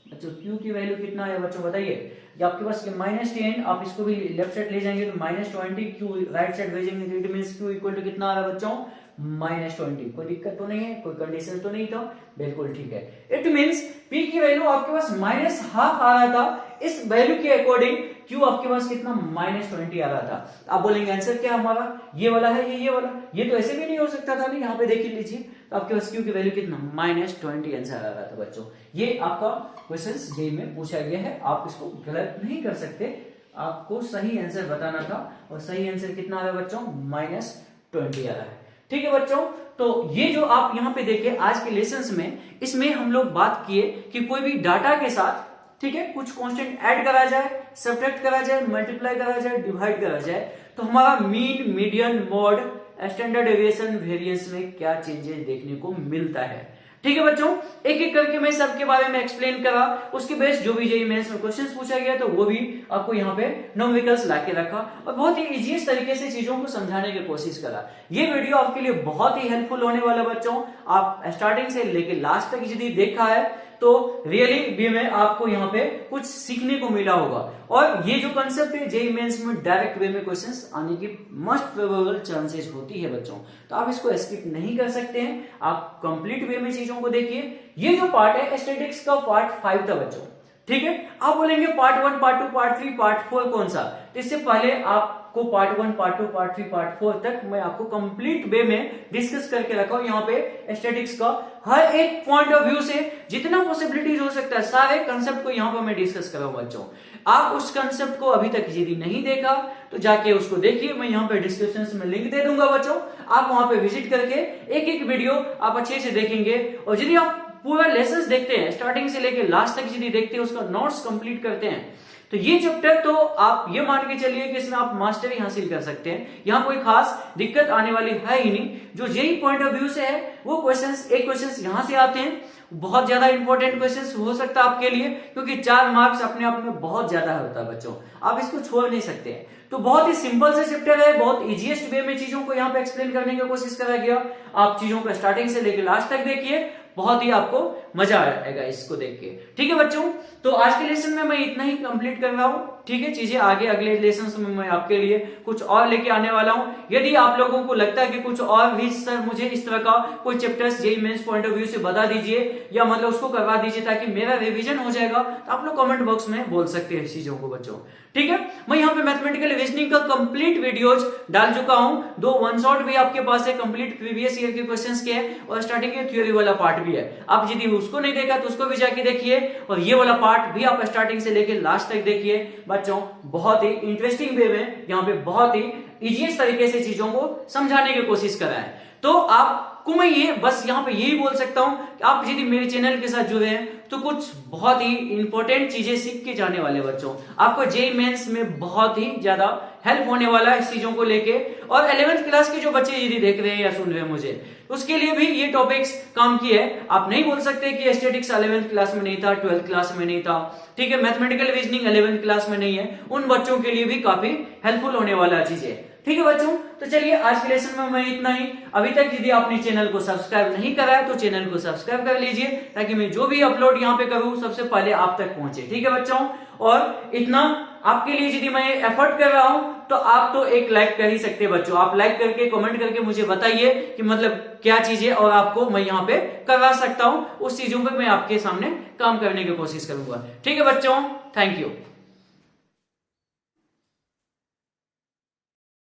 अच्छा, क्यू की वैल्यू कितना आया बच्चों बताइए। जब आपके पास -10, आप इसको भी लेफ्ट साइड ले जाएंगे तो -20, क्यू राइट साइड भेजेंगे तो it means q equal to कितना आ रहा है बच्चों, -20। कोई दिक्कत तो नहीं है, कोई कंडीशन तो नहीं था, बिल्कुल ठीक है। इट मींस पी की वैल्यू आपके पास -12 आ रहा था, इस वैल्यू के अकॉर्डिंग क्यू आपके पास कितना -20 आ रहा था। आप बोलेंगे आंसर क्या हमारा ये वाला है, ये वाला, ये तो ऐसे भी नहीं हो सकता था। नहीं, यहाँ पे देख लीजिए तो आपके पास क्यू की वैल्यू कितना -20 आंसर आ रहा था बच्चों। ये आपका क्वेश्चन जेई में पूछा गया है, आप इसको गलत नहीं कर सकते, आपको सही आंसर बताना था। और सही आंसर कितना आ रहा है बच्चों, -20 आ रहा है। ठीक है बच्चों, तो ये जो आप यहाँ पे देखे आज के लेसन्स में, इसमें हम लोग बात किए कि कोई भी डाटा के साथ, ठीक है, कुछ कांस्टेंट ऐड करा जाए, सब्ट्रैक्ट करा जाए, मल्टीप्लाई करा जाए, डिवाइड करा जाए, तो हमारा mean, median, mod, standard deviation, variance में क्या चेंजेस देखने को मिलता है। ठीक है बच्चों, एक एक करके मैं सबके बारे में एक्सप्लेन करा, उसके बेस जो भी जेईई मेंस में क्वेश्चंस पूछा गया तो वो भी आपको यहाँ पे न्यूमेरिकल्स लाके रखा और बहुत ही इजीएस्ट तरीके से चीजों को समझाने की कोशिश करा। ये वीडियो आपके लिए बहुत ही हेल्पफुल होने वाला बच्चों। आप स्टार्टिंग से लेके लास्ट तक यदि देखा है तो रियली भी में आपको यहाँ पे कुछ सीखने को मिला होगा। और ये जो कंसेप्ट है जेईई मेंस में डायरेक्ट वे में क्वेश्चंस आने की मस्ट प्रोबेबल चांसेस होती है बच्चों, तो आप इसको स्किप नहीं कर सकते हैं, आप कंप्लीट वे में चीजों को देखिए। ये जो पार्ट है स्टैटिस्टिक्स का पार्ट 5 था बच्चों, ठीक है। आप बोलेंगे पार्ट 1, पार्ट 2, पार्ट 3, पार्ट 4 कौन सा, तो इससे पहले आपको पार्ट 1, पार्ट 2, पार्ट 3, पार्ट 4 तक मैं आपको कंप्लीट वे में डिस्कस करके रखा हूं। यहाँ पे स्टैटिस्टिक्स का हर एक पॉइंट ऑफ व्यू से जितना पॉसिबिलिटीज हो सकता है सारे कंसेप्ट को यहाँ पर मैं डिस्कस कर रहा हूं बच्चों। आप उस कंसेप्ट को अभी तक यदि नहीं देखा तो जाके उसको देखिए, मैं यहाँ पे डिस्क्रिप्शन में लिंक दे दूंगा बच्चों, आप वहां पे विजिट करके एक एक वीडियो आप अच्छे से देखेंगे। और यदि आप पूरा लेसन देखते हैं स्टार्टिंग से लेके लास्ट तक यदि देखते हैं, उसका नोट्स कंप्लीट करते हैं, तो ये चैप्टर तो आप ये मान के चलिए कि इसमें आप मास्टरी हासिल कर सकते हैं। यहाँ कोई खास दिक्कत आने वाली है ही नहीं। जो जेईई पॉइंट ऑफ व्यू से है वो क्वेश्चंस, एक क्वेश्चंस यहाँ से आते हैं, बहुत ज्यादा इंपॉर्टेंट क्वेश्चंस हो सकता है आपके लिए, क्योंकि 4 मार्क्स अपने आप में बहुत ज्यादा होता है बच्चों, आप इसको छोड़ नहीं सकते हैं। तो बहुत ही सिंपल से चैप्टर है, बहुत इजीएस्ट वे में चीजों को यहाँ पे एक्सप्लेन करने की कोशिश करा गया। आप चीजों को स्टार्टिंग से लेकर लास्ट तक देखिए, बहुत ही आपको मजा आएगा इसको देख के। ठीक है बच्चों, तो आज के लेसन में मैं इतना ही कंप्लीट कर रहा हूं। ठीक है, चीजें आगे अगले लेसन में मैं आपके लिए कुछ और लेके आने वाला हूं। यदि आप लोगों को लगता है कि कुछ और भी सर मुझे इस तरह का कोई chapters JEE Mains point of view से बता दीजिए या मतलब उसको करवा दीजिए ताकि मेरा रिवीजन हो जाएगा, तो आप लोग कमेंट बॉक्स में बोल सकते हैं इस चीजों को बच्चों। ठीक है, मैं यहाँ पे मैथमेटिकल रीजनिंग का कंप्लीट वीडियोज डाल चुका हूं, 2 वन शॉट भी आपके पास है, कंप्लीट प्रीवियस ईयर के क्वेश्चंस के हैं और स्टार्टिंग के थ्योरी वाला पार्ट भी है। आप यदि उसको नहीं देखा तो उसको भी जाके देखिए और ये वाला पार्ट भी आप स्टार्टिंग से लेके लास्ट तक देखिए बच्चों। बहुत ही इंटरेस्टिंग वे में यहाँ पे बहुत ही इजीएस्ट तरीके से चीजों को समझाने की कोशिश करा है। तो आपको मैं ये बस यहाँ पे यही बोल सकता हूं कि आप यदि मेरे चैनल के साथ जुड़े हैं तो कुछ बहुत ही इंपॉर्टेंट चीजें सीख के जाने वाले बच्चों। आपको जेईई मेंस में बहुत ही ज्यादा हेल्प होने वाला है इस चीजों को लेके। और 11th क्लास के जो बच्चे यदि देख रहे हैं या सुन रहे हैं मुझे, उसके लिए भी ये टॉपिक्स काम की है। आप नहीं बोल सकते कि स्टैटिस्टिक्स 11th क्लास में नहीं था, 12th क्लास में नहीं था। ठीक है, मैथमेटिकल रीजनिंग 11th क्लास में नहीं है, उन बच्चों के लिए भी काफी हेल्पफुल होने वाला चीज है। ठीक है बच्चों, तो चलिए आज के लेसन में मैं इतना ही। अभी तक यदि आपने चैनल को सब्सक्राइब नहीं करा है तो चैनल को सब्सक्राइब कर लीजिए ताकि मैं जो भी अपलोड यहाँ पे करूँ सबसे पहले आप तक पहुंचे। ठीक है बच्चों, और इतना आपके लिए यदि मैं एफर्ट कर रहा हूं तो आप तो एक लाइक कर ही सकते हैं बच्चों। आप लाइक करके कमेंट करके मुझे बताइए कि मतलब क्या चीजें और आपको मैं यहाँ पे करवा सकता हूं, उस चीजों पे मैं आपके सामने काम करने की कोशिश करूंगा। ठीक है बच्चों, थैंक यू।